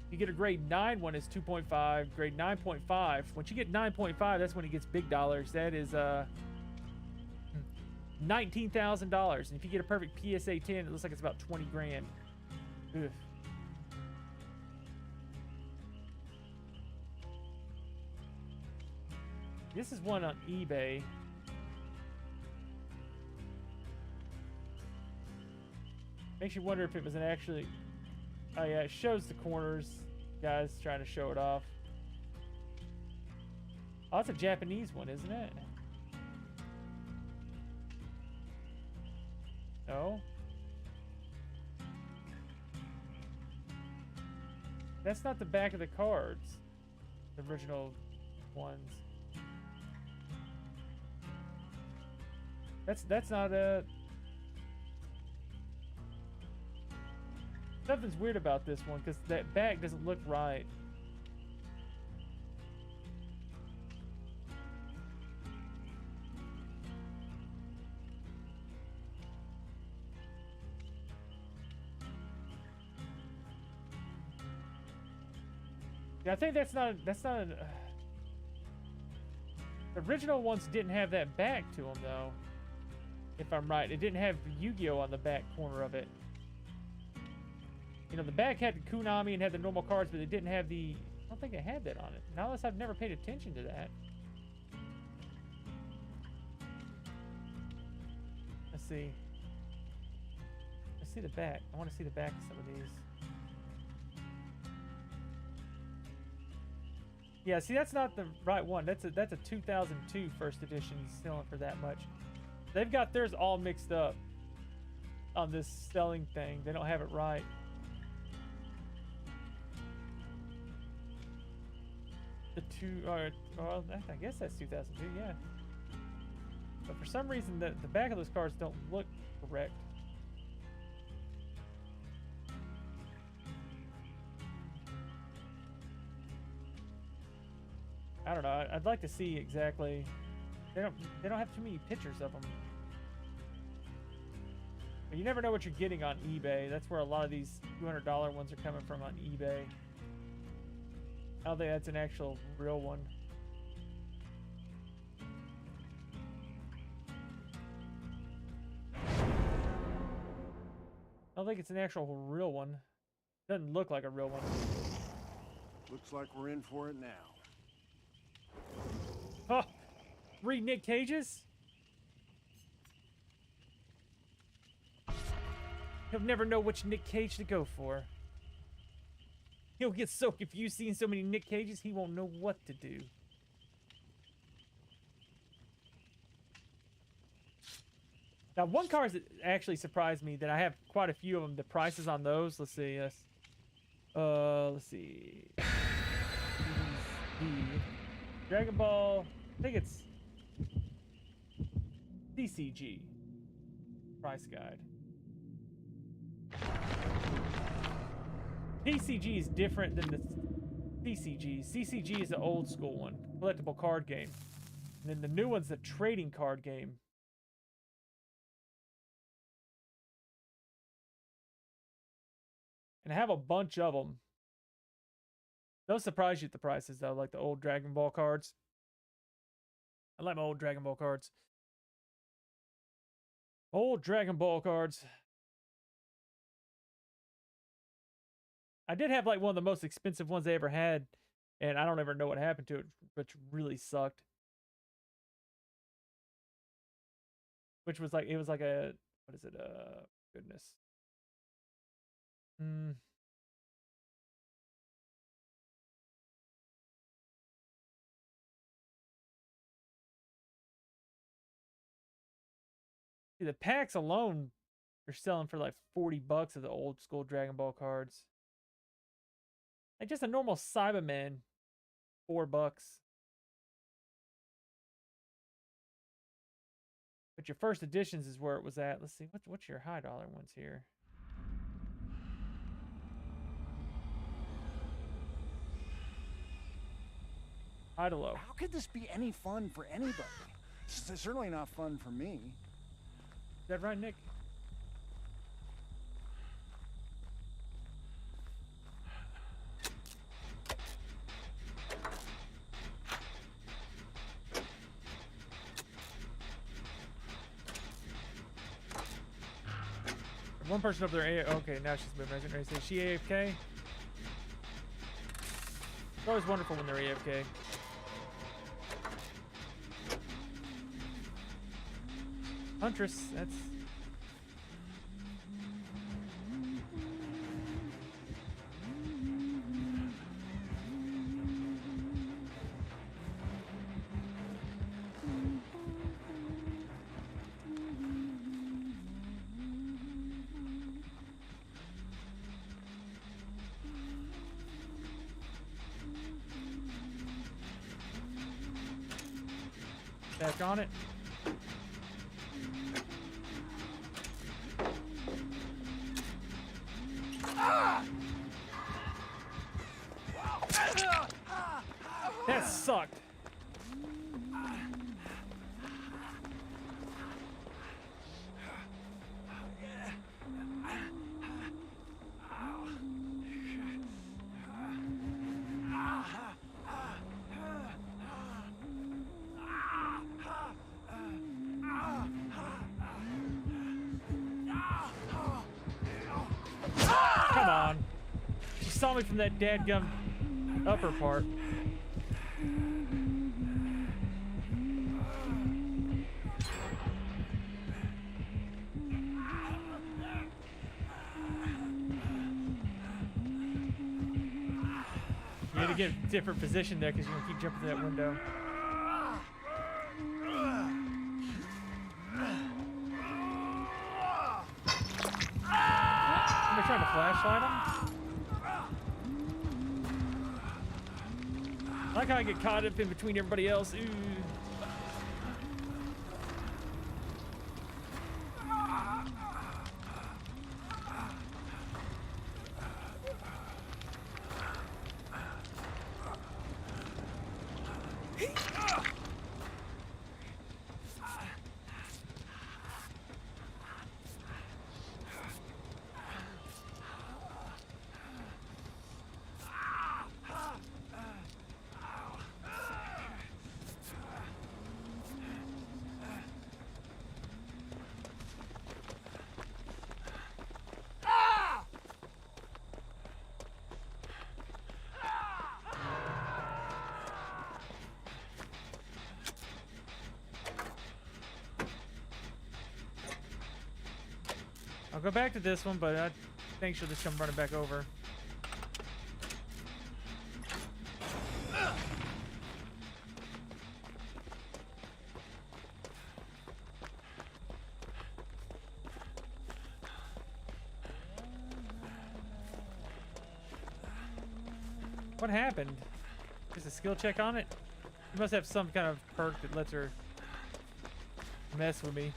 you get a grade 9 one, it's 2.5. Grade 9.5. Once you get 9.5, that's when it gets big dollars. That is $19,000. And if you get a perfect PSA 10, it looks like it's about 20 grand. Ugh. This is one on eBay. Makes you wonder if it was an actually... Oh yeah, it shows the corners. Guys trying to show it off. Oh, that's a Japanese one, isn't it? No. That's not the back of the cards. The original ones. That's not a... Something's weird about this one because that back doesn't look right. Yeah, I think that's not an, the original ones didn't have that back to them though. If I'm right, it didn't have Yu-Gi-Oh on the back corner of it. You know, the back had the Konami and had the normal cards, but it didn't have the. I don't think it had that on it. Now, unless I've never paid attention to that. Let's see. Let's see the back. I want to see the back of some of these. Yeah, see, that's not the right one. That's a 2002 first edition selling for that much. They've got theirs all mixed up on this selling thing. They don't have it right. The well, I guess that's 2002, yeah. But for some reason, the back of those cards don't look correct. I don't know. I'd like to see exactly. They don't have too many pictures of them. But you never know what you're getting on eBay. That's where a lot of these $200 ones are coming from on eBay. I don't think that's an actual real one. I don't think it's an actual real one. Doesn't look like a real one. Looks like we're in for it now. Oh, 3 Nic Cages? He'll never know which Nic Cage to go for. He'll get so confused seeing so many Nic Cages, he won't know what to do. Now, one car that actually surprised me that I have quite a few of them. The prices on those, let's see, yes. Let's see. Dragon Ball, I think it's CCG price guide. PCG is different than the CCG. CCG is the old school one, collectible card game. And then the new one's the trading card game. And I have a bunch of them. They'll surprise you at the prices, though, like the old Dragon Ball cards. I like my old Dragon Ball cards. Old Dragon Ball cards. I did have like one of the most expensive ones they ever had, and I don't ever know what happened to it, which really sucked. Which was like, it was like a, what is it? Goodness. See, the packs alone are selling for like $40 of the old school Dragon Ball cards. Like just a normal Cyberman, $4. But your first editions is where it was at. Let's see, what's your high dollar ones here? High to low. How could this be any fun for anybody? It's certainly not fun for me. Is that right, Nick? One person up there. Okay, now she's moving. I was going to say, is she AFK? It's always wonderful when they're AFK. Huntress, that's... Back on it. That sucked. saw me from that dadgum upper part. You need to get a different position there because you're gonna keep jumping through that window. Am I trying to flashlight him? I like how I get caught up in between everybody else. Ooh. I'll go back to this one, but I think she'll just come running back over. What happened? Is a skill check on it? You must have some kind of perk that lets her mess with me.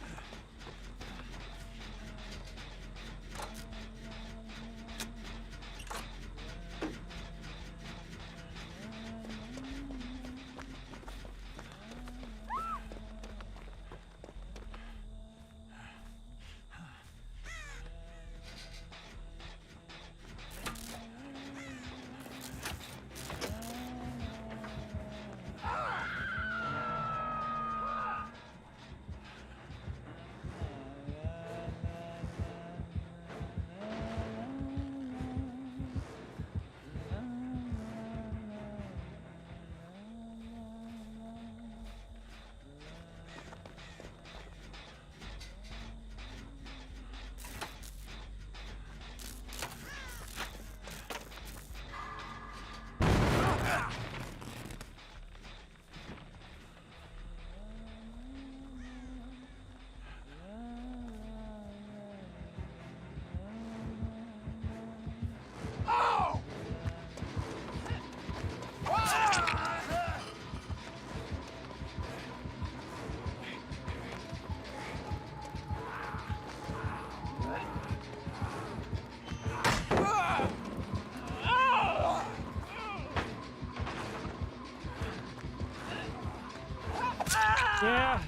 Yeah.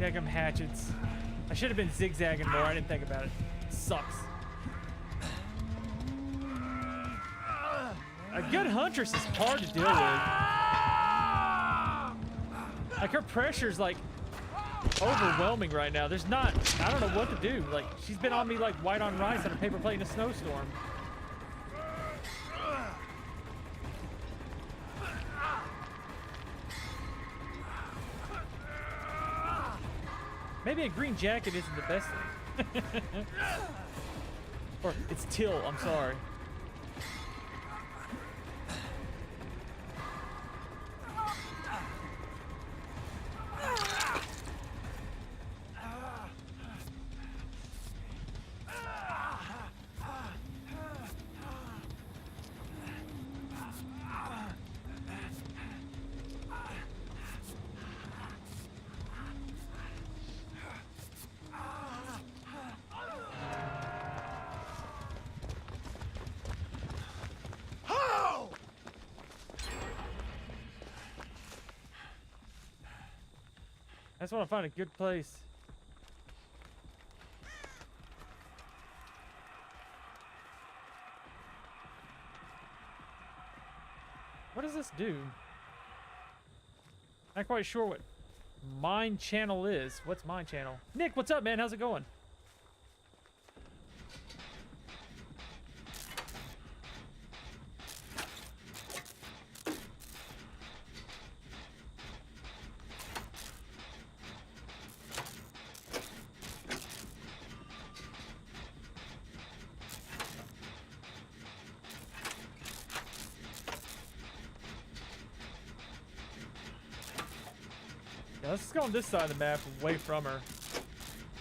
Daggum hatchets. I should have been zigzagging more. I didn't think about it. Sucks. A good huntress is hard to deal with. Like, her pressure's like overwhelming right now. There's not, I don't know what to do. Like, she's been on me like white on rice on a paper plate in a snowstorm. Maybe a green jacket isn't the best thing. Or it's Till, I'm sorry. I just want to find a good place. What does this do? Not quite sure what mine channel is. What's mine channel? Nick, what's up, man? How's it going? Let's go on this side of the map, away from her.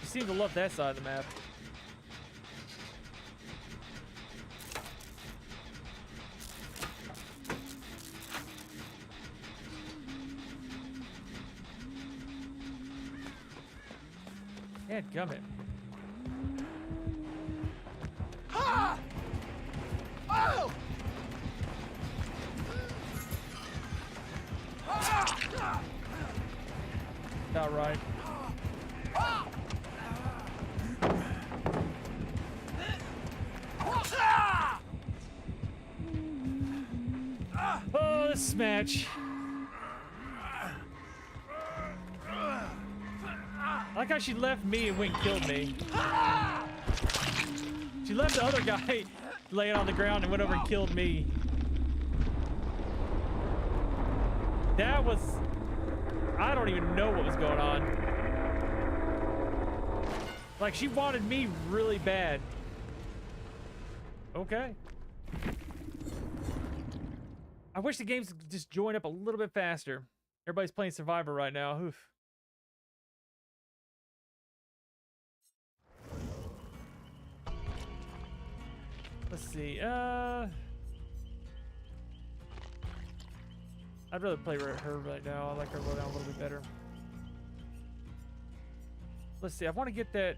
You seem to love that side of the map. Dadgummit. Ah! Oh! About right. Oh, this match. I like how she left me and went and killed me. She left the other guy laying on the ground and went over and killed me. That was... I don't even know what was going on. Like, she wanted me really bad. Okay. I wish the games could just join up a little bit faster. Everybody's playing Survivor right now. Oof. Let's see. I'd rather play her right now. I like her loadout a little bit better. Let's see. I want to get that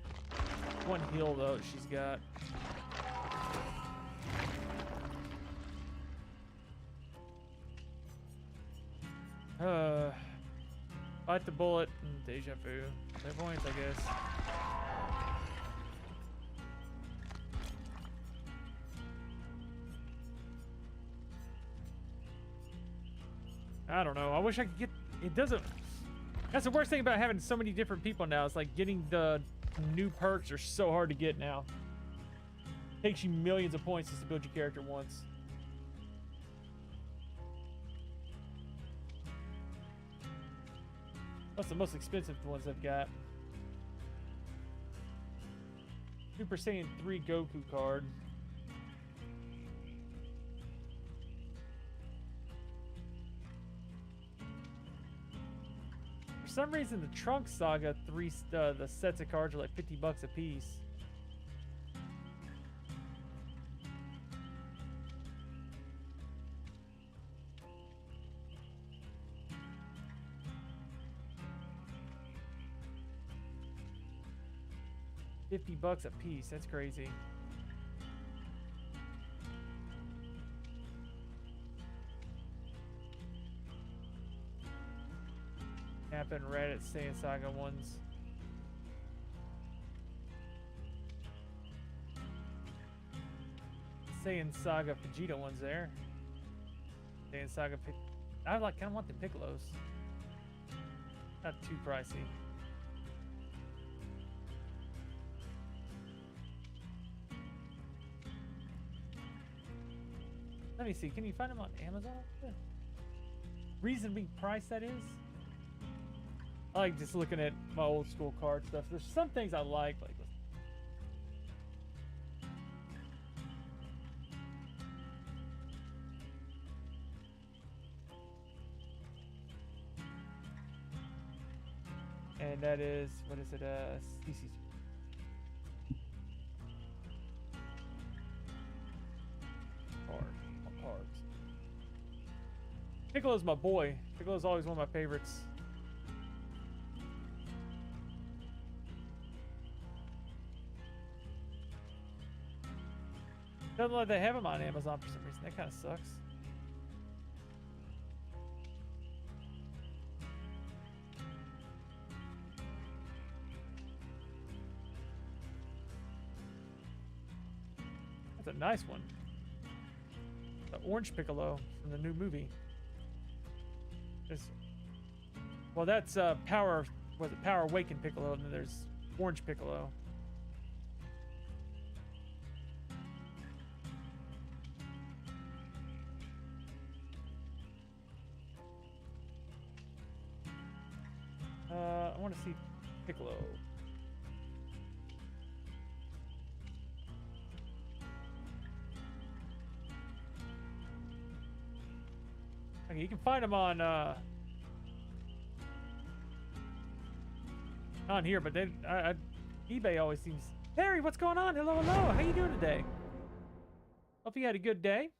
one heal though that she's got. Bite the bullet and deja vu. Clairvoyance, I guess. I don't know. I wish I could get... It doesn't... That's the worst thing about having so many different people now. It's like getting the new perks are so hard to get now. Takes you millions of points just to build your character once. What's the most expensive ones I've got? Super Saiyan 3 Goku card. For some reason, the Trunks Saga the sets of cards are like $50 a piece. $50 a piece. That's crazy. Happen Reddit Saiyan Saga ones. Saiyan Saga Vegeta ones there. Saiyan Saga I kind of want the Piccolos. Not too pricey. Let me see. Can you find them on Amazon? Reasonably priced, that is. I like just looking at my old school card stuff. There's some things I like and that is, what is it? CC. Cards. Piccolo's my boy. Piccolo's always one of my favorites. Doesn't look like they have them on Amazon for some reason. That kind of sucks. That's a nice one. The orange Piccolo from the new movie. Well, that's Power. Was it Power Awakened Piccolo? And then there's Orange Piccolo. I want to see Piccolo. Okay, you can find them on on here, but then eBay always seems. Harry, what's going on? Hello, hello. How you doing today? Hope you had a good day.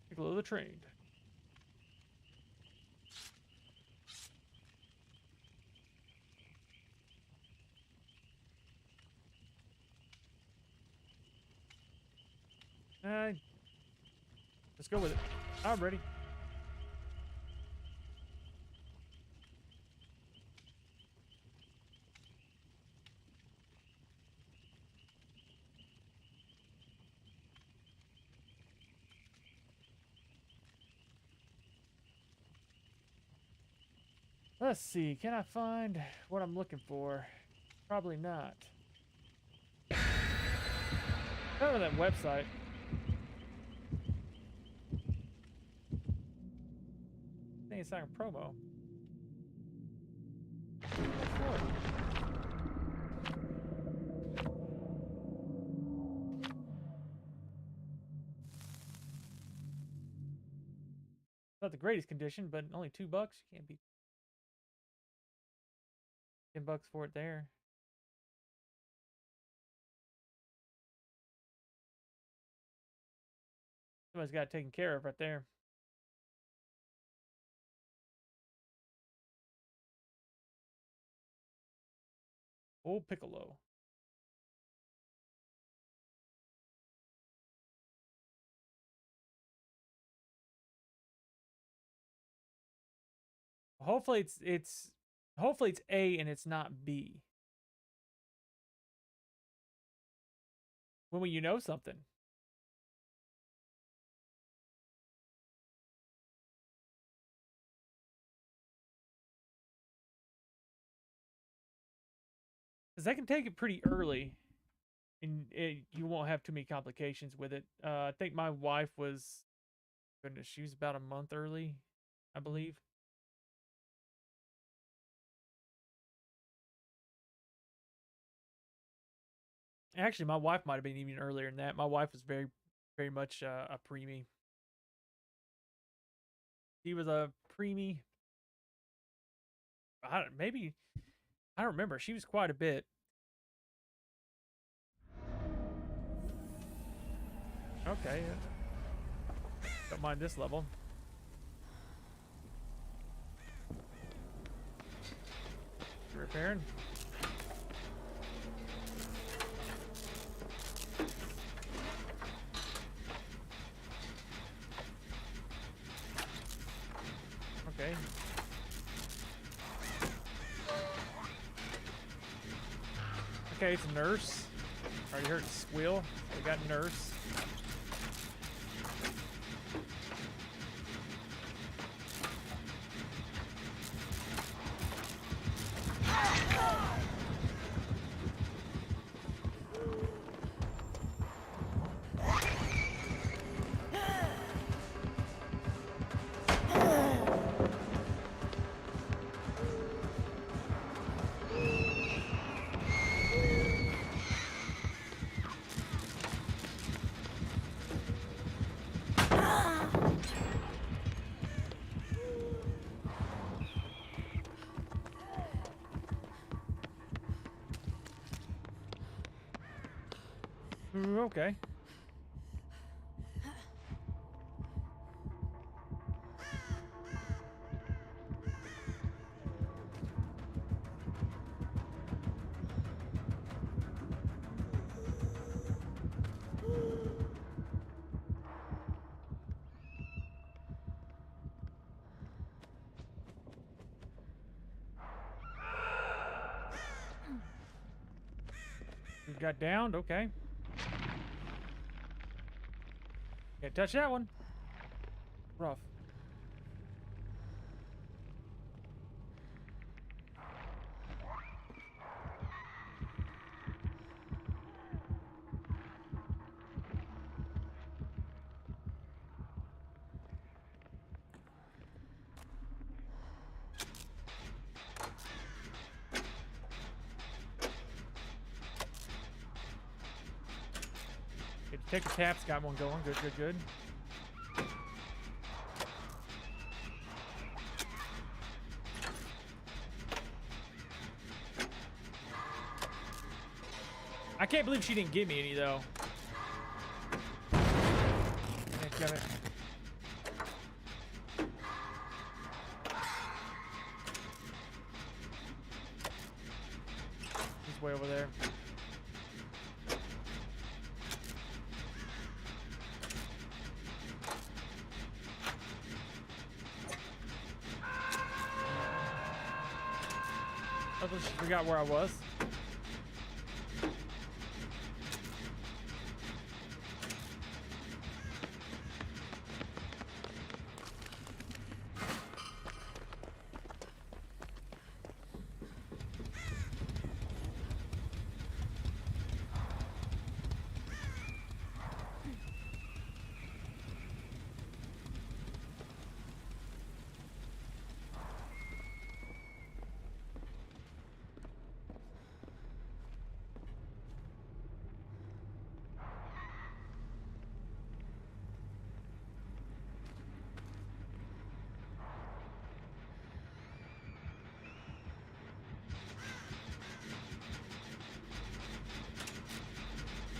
Piccolo the Trained. Let's go with it. I'm ready. Let's see. Can I find what I'm looking for? Probably not. Go to that website. I think it's like a promo. Not the greatest condition, but only $2. You can't beat $10 for it there. Somebody's got it taken care of right there. Old Piccolo. Hopefully it's A and it's not B. When will you know something? Because I can take it pretty early, and you won't have too many complications with it. I think my wife was, goodness, she was about a month early, I believe. Actually, my wife might have been even earlier than that. My wife was very, very much a preemie. She was a preemie. I don't remember. She was quite a bit. Okay. Don't mind this level. Repairing. Okay. Okay, it's a nurse. Already heard it squeal. We got nurse. Okay. We got downed, okay. Can't touch that one. Rough. Take a taps, got one going. Good, good, good. I can't believe she didn't give me any though. Damn it. He's way over there. I just forgot where I was.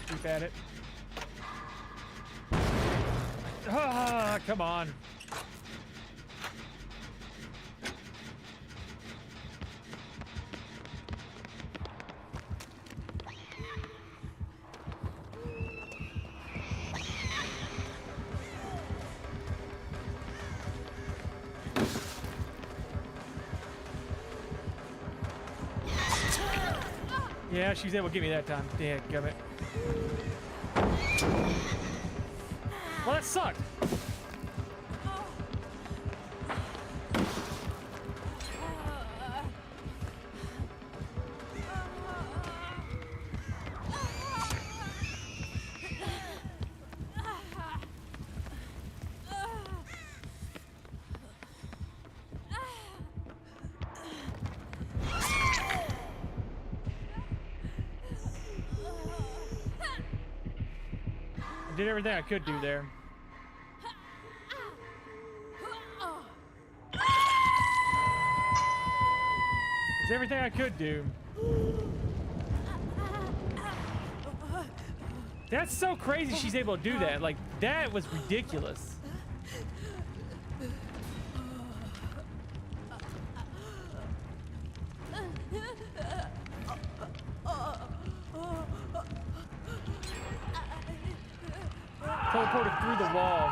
Keep at it. Ah, come on. Yeah, she's able to get me that time. Damn, gummit. Well, that sucked. I did everything I could do there. It's everything I could do. That's so crazy she's able to do that. Like, that was ridiculous. Teleported through the wall.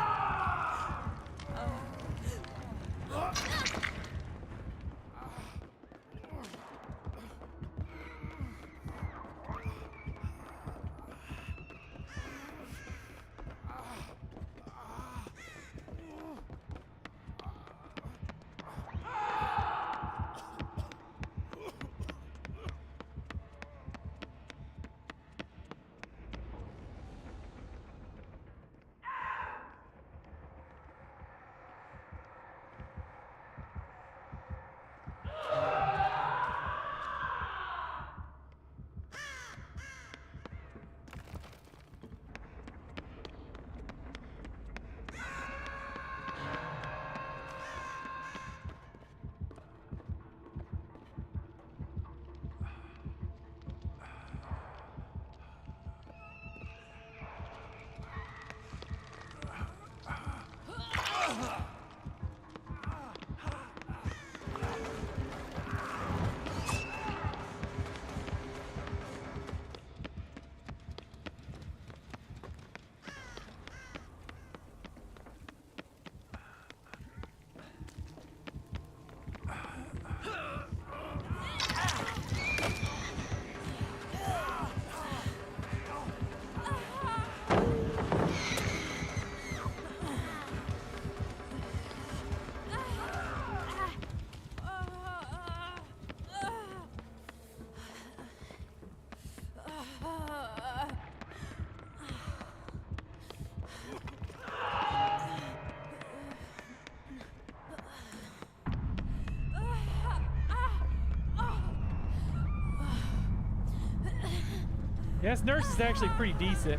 Yeah, this nurse is actually pretty decent.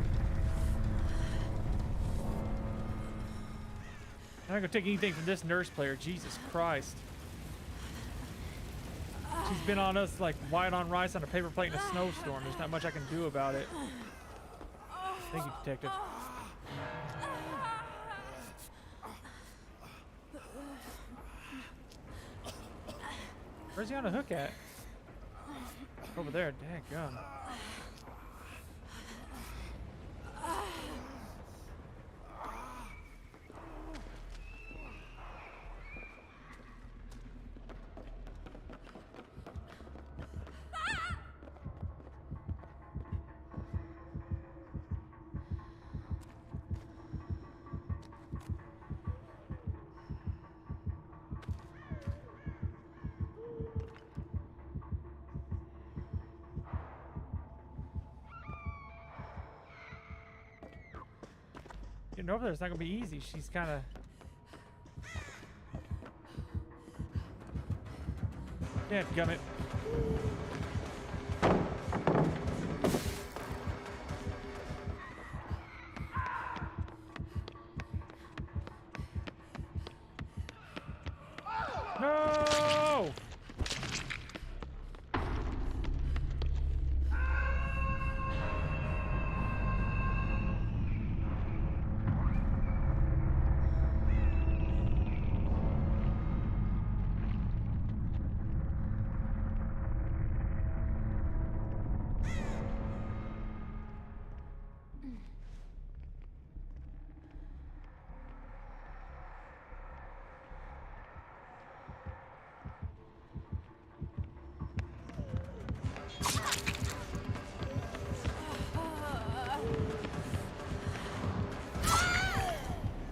I'm not gonna take anything from this nurse player. Jesus Christ. She's been on us like white on rice on a paper plate in a snowstorm. There's not much I can do about it. Thank you, detective. Where's he on a hook at? Over there, dadgum. Getting over there is not gonna be easy. She's kind of. Dadgummit. No!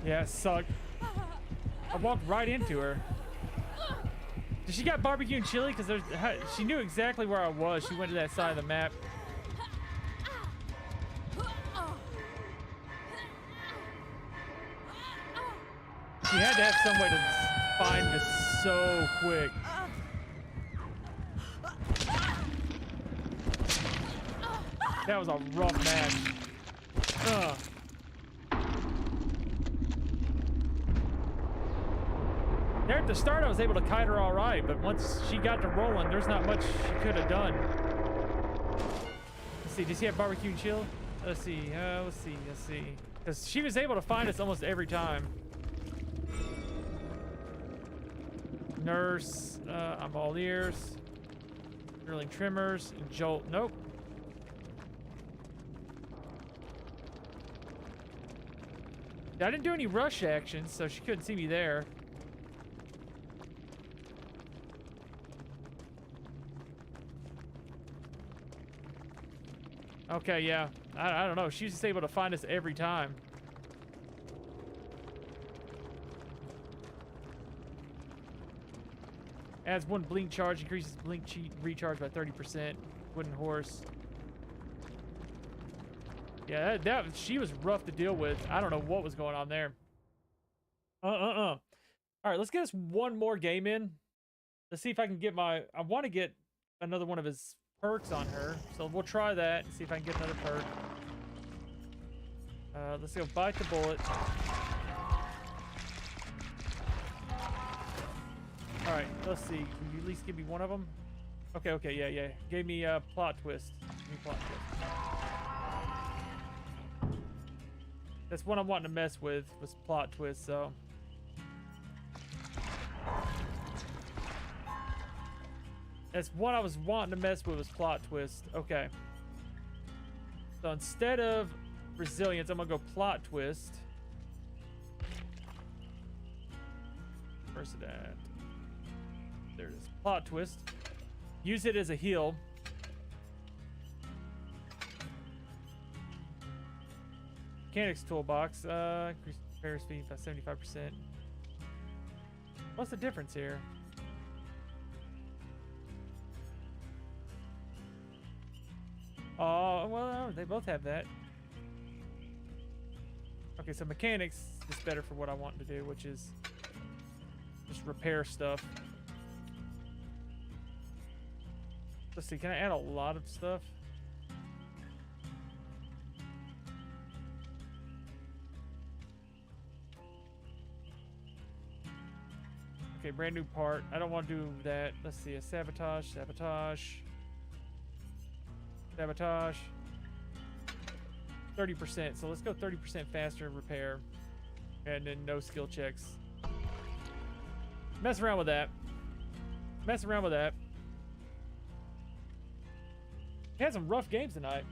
Yeah, it sucked. I walked right into her. Did she got barbecue and chili? Because she knew exactly where I was. She went to that side of the map. She had to have some way to find this so quick. That was a rough match. Ugh. There at the start, I was able to kite her all right, but once she got to rolling, there's not much she could have done. Let's see, does he have barbecue and chill? Let's see, let's see. Because she was able to find us almost every time. Nurse, I'm all ears. Drilling trimmers, and jolt, nope. I didn't do any rush actions, so she couldn't see me there. Okay, yeah. I don't know. She's just able to find us every time. Adds 1 blink charge, increases blink recharge by 30%. Wooden horse. Yeah, she was rough to deal with. I don't know what was going on there. All right, let's get us one more game in. Let's see if I can get I want to get another one of his perks on her, so we'll try that and see if I can get another perk. Let's go bite the bullet. All right, let's see. Can you at least give me one of them? Okay, yeah. Gave me a plot twist. That's what I'm wanting to mess with, was plot twist, so. That's what I was wanting to mess with, was plot twist. Okay. So instead of resilience, I'm gonna go plot twist. Where's it at? There it is. Plot twist. Use it as a heal. Mechanics toolbox. Increase repair speed by 75%. What's the difference here? Oh, well, they both have that. Okay, so mechanics is better for what I want to do, which is just repair stuff. Let's see, can I add a lot of stuff? Okay, brand new part. I don't want to do that. Let's see, a sabotage, sabotage, sabotage. 30%. So let's go 30% faster repair. And then no skill checks. Mess around with that. Mess around with that. We had some rough games tonight.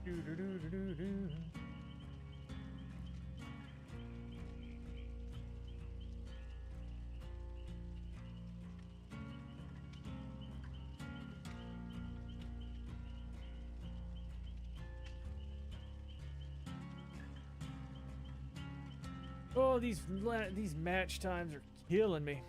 Do. Oh, these match times are killing me.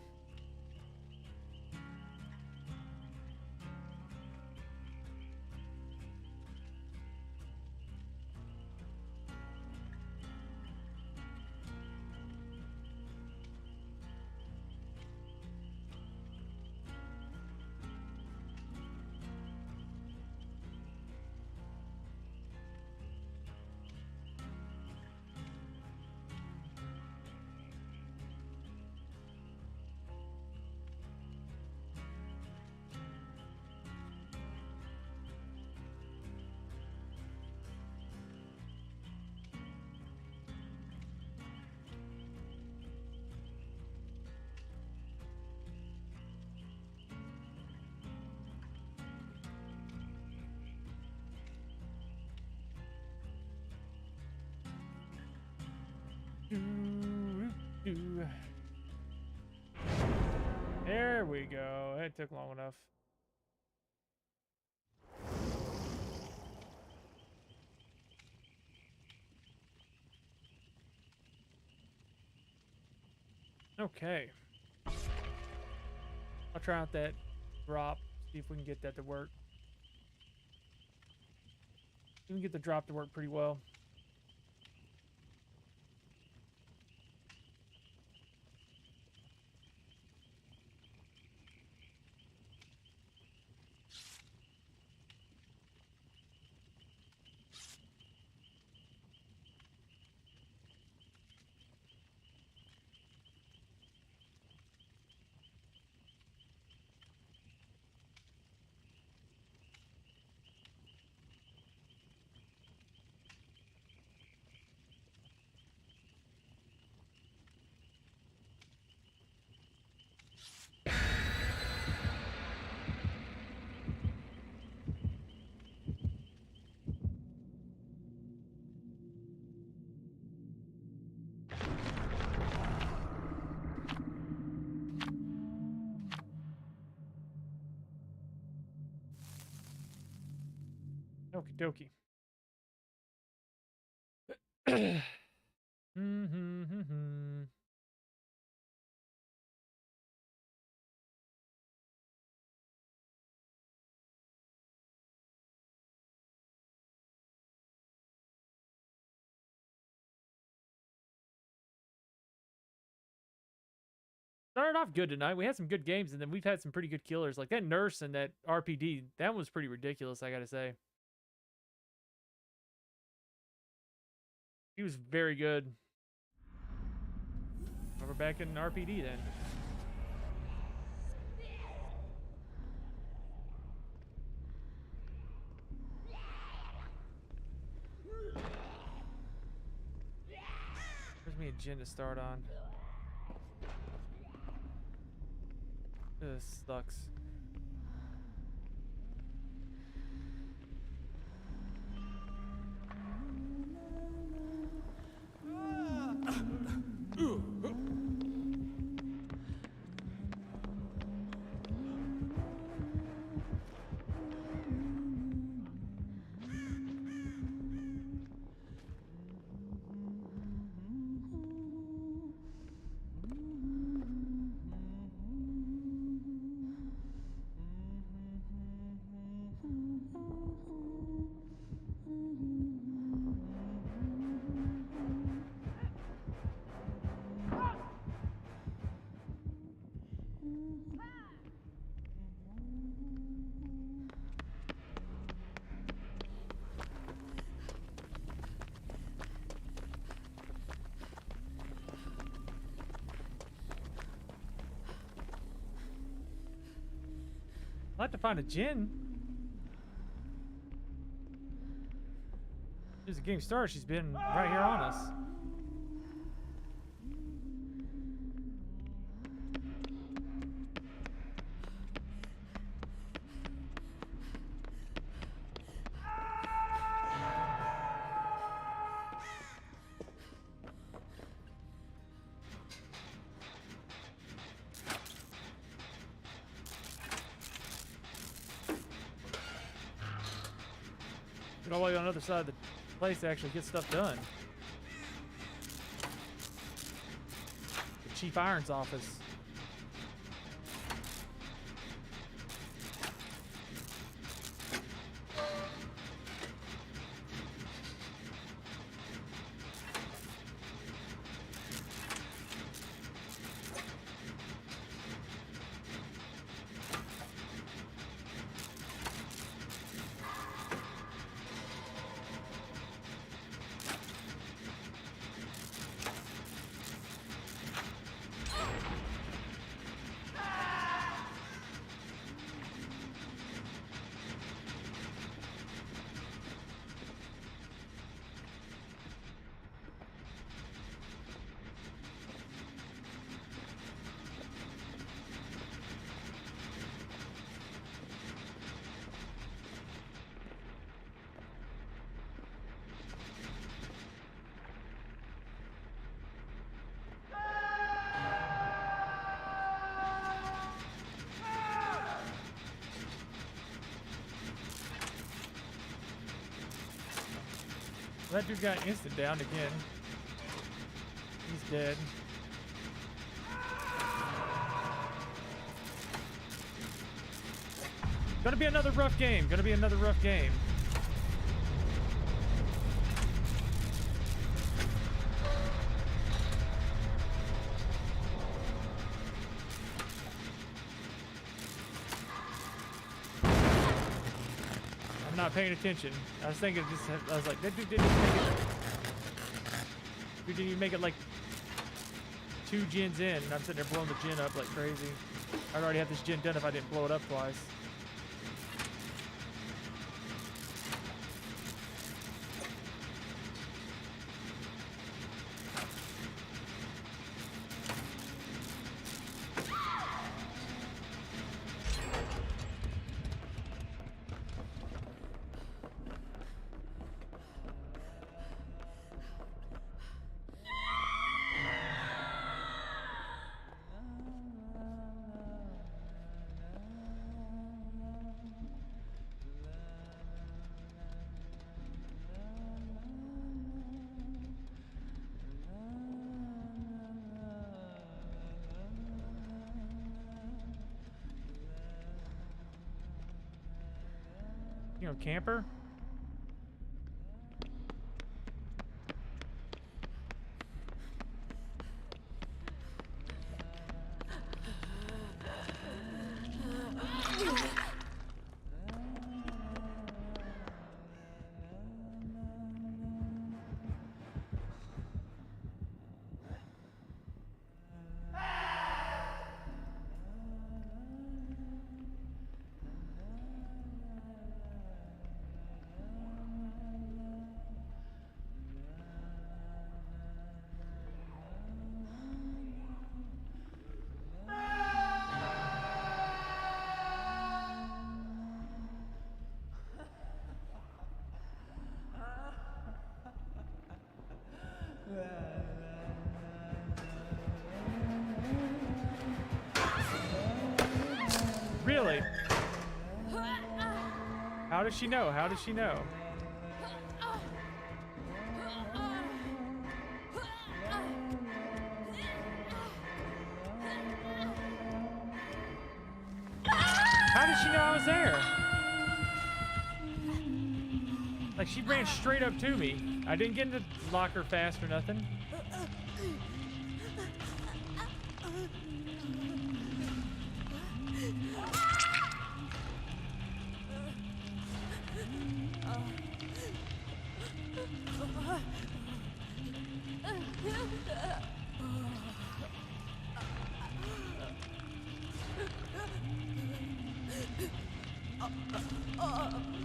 There we go. It took long enough. Okay. I'll try out that drop, see if we can get that to work. We can get the drop to work pretty well. Okie dokie. Mm-hmm. Started off good tonight. We had some good games, and then we've had some pretty good killers. Like that nurse and that RPD, that was pretty ridiculous, I gotta say. He was very good. We're back in RPD then. Where's me a gin to start on? This sucks. I'd like to find a gin. As the game starts, she's been right here on us. Get all the way on the other side of the place to actually get stuff done. The Chief Iron's office. That dude got instant down again. He's dead. Gonna be another rough game. Gonna be another rough game. Not paying attention. I was thinking I was like, that dude didn't even make it. Dude didn't even make it like 2 gens in, and I'm sitting there blowing the gin up like crazy. I'd already have this gin done if I didn't blow it up twice. You know, camper. Really? How does she know? How does she know? How did she know I was there? Like, she ran straight up to me. I didn't get in the locker fast or nothing.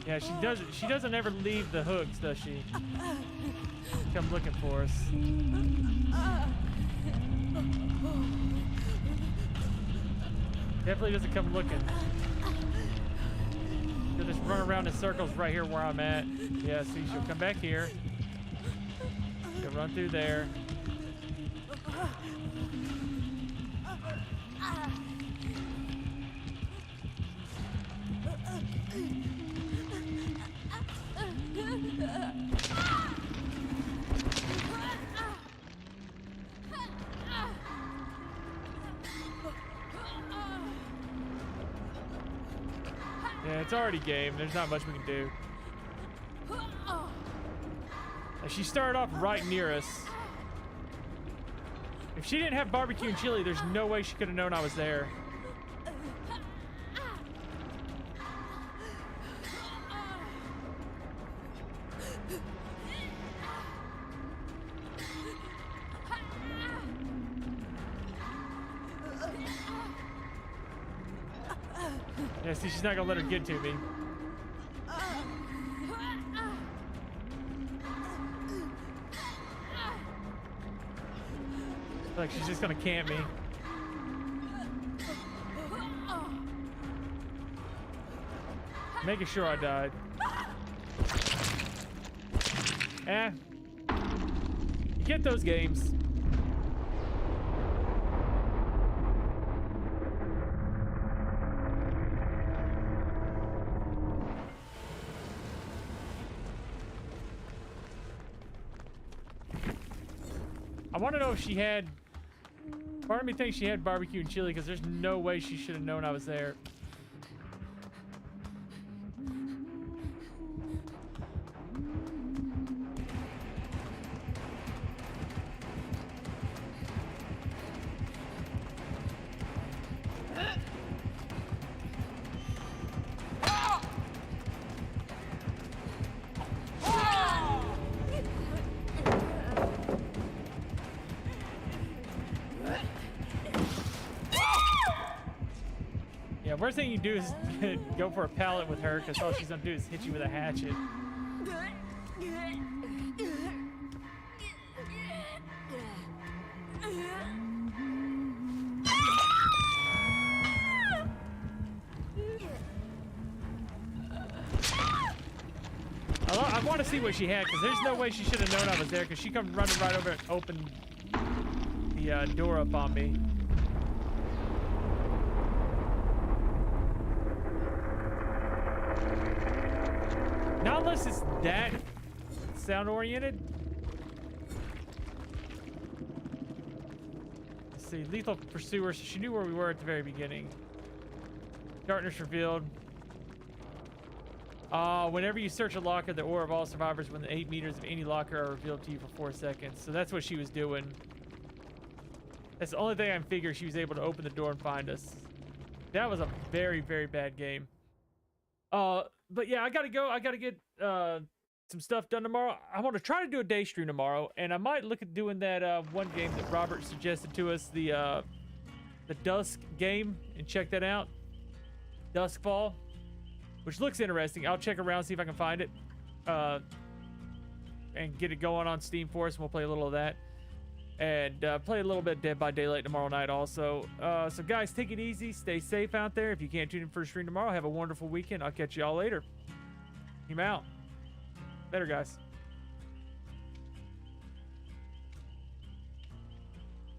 Yeah, she doesn't ever leave the hooks, does she? Come looking for us. Definitely doesn't come looking. She'll just run around in circles right here where I'm at. Yeah, see, she'll come back here. She'll run through there. Yeah, it's already game. There's not much we can do. Like, she started off right near us. If she didn't have barbecue and chili, there's no way she could have known I was there. Yeah, see, she's not gonna let her get to me. Like, she's just gonna camp me. Making sure I died. You get those games. I want to know if she had... Part of me thinks she had barbecue and chili because there's no way she should have known I was there. Worst thing you do is go for a pallet with her, because all she's gonna do is hit you with a hatchet. I want to see what she had, because there's no way she should have known I was there, because she come running right over and opened the door up on me. Not unless it's that sound-oriented. Let's see, lethal pursuer. So she knew where we were at the very beginning. Darkness revealed. Whenever you search a locker, the aura of all survivors within 8 meters of any locker are revealed to you for 4 seconds. So that's what she was doing. That's the only thing I can figure. She was able to open the door and find us. That was a very, very bad game. But yeah, I gotta go. I gotta get some stuff done tomorrow. I want to try to do a day stream tomorrow, and I might look at doing that one game that Robert suggested to us, the Dusk game, and check that out. Duskfall, which looks interesting. I'll check around, see if I can find it, and get it going on Steam for us, and we'll play a little of that. And play a little bit Dead by Daylight tomorrow night also. So guys, take it easy. Stay safe out there. If you can't tune in for a stream tomorrow, have a wonderful weekend. I'll catch you all later. I'm out. Later, guys.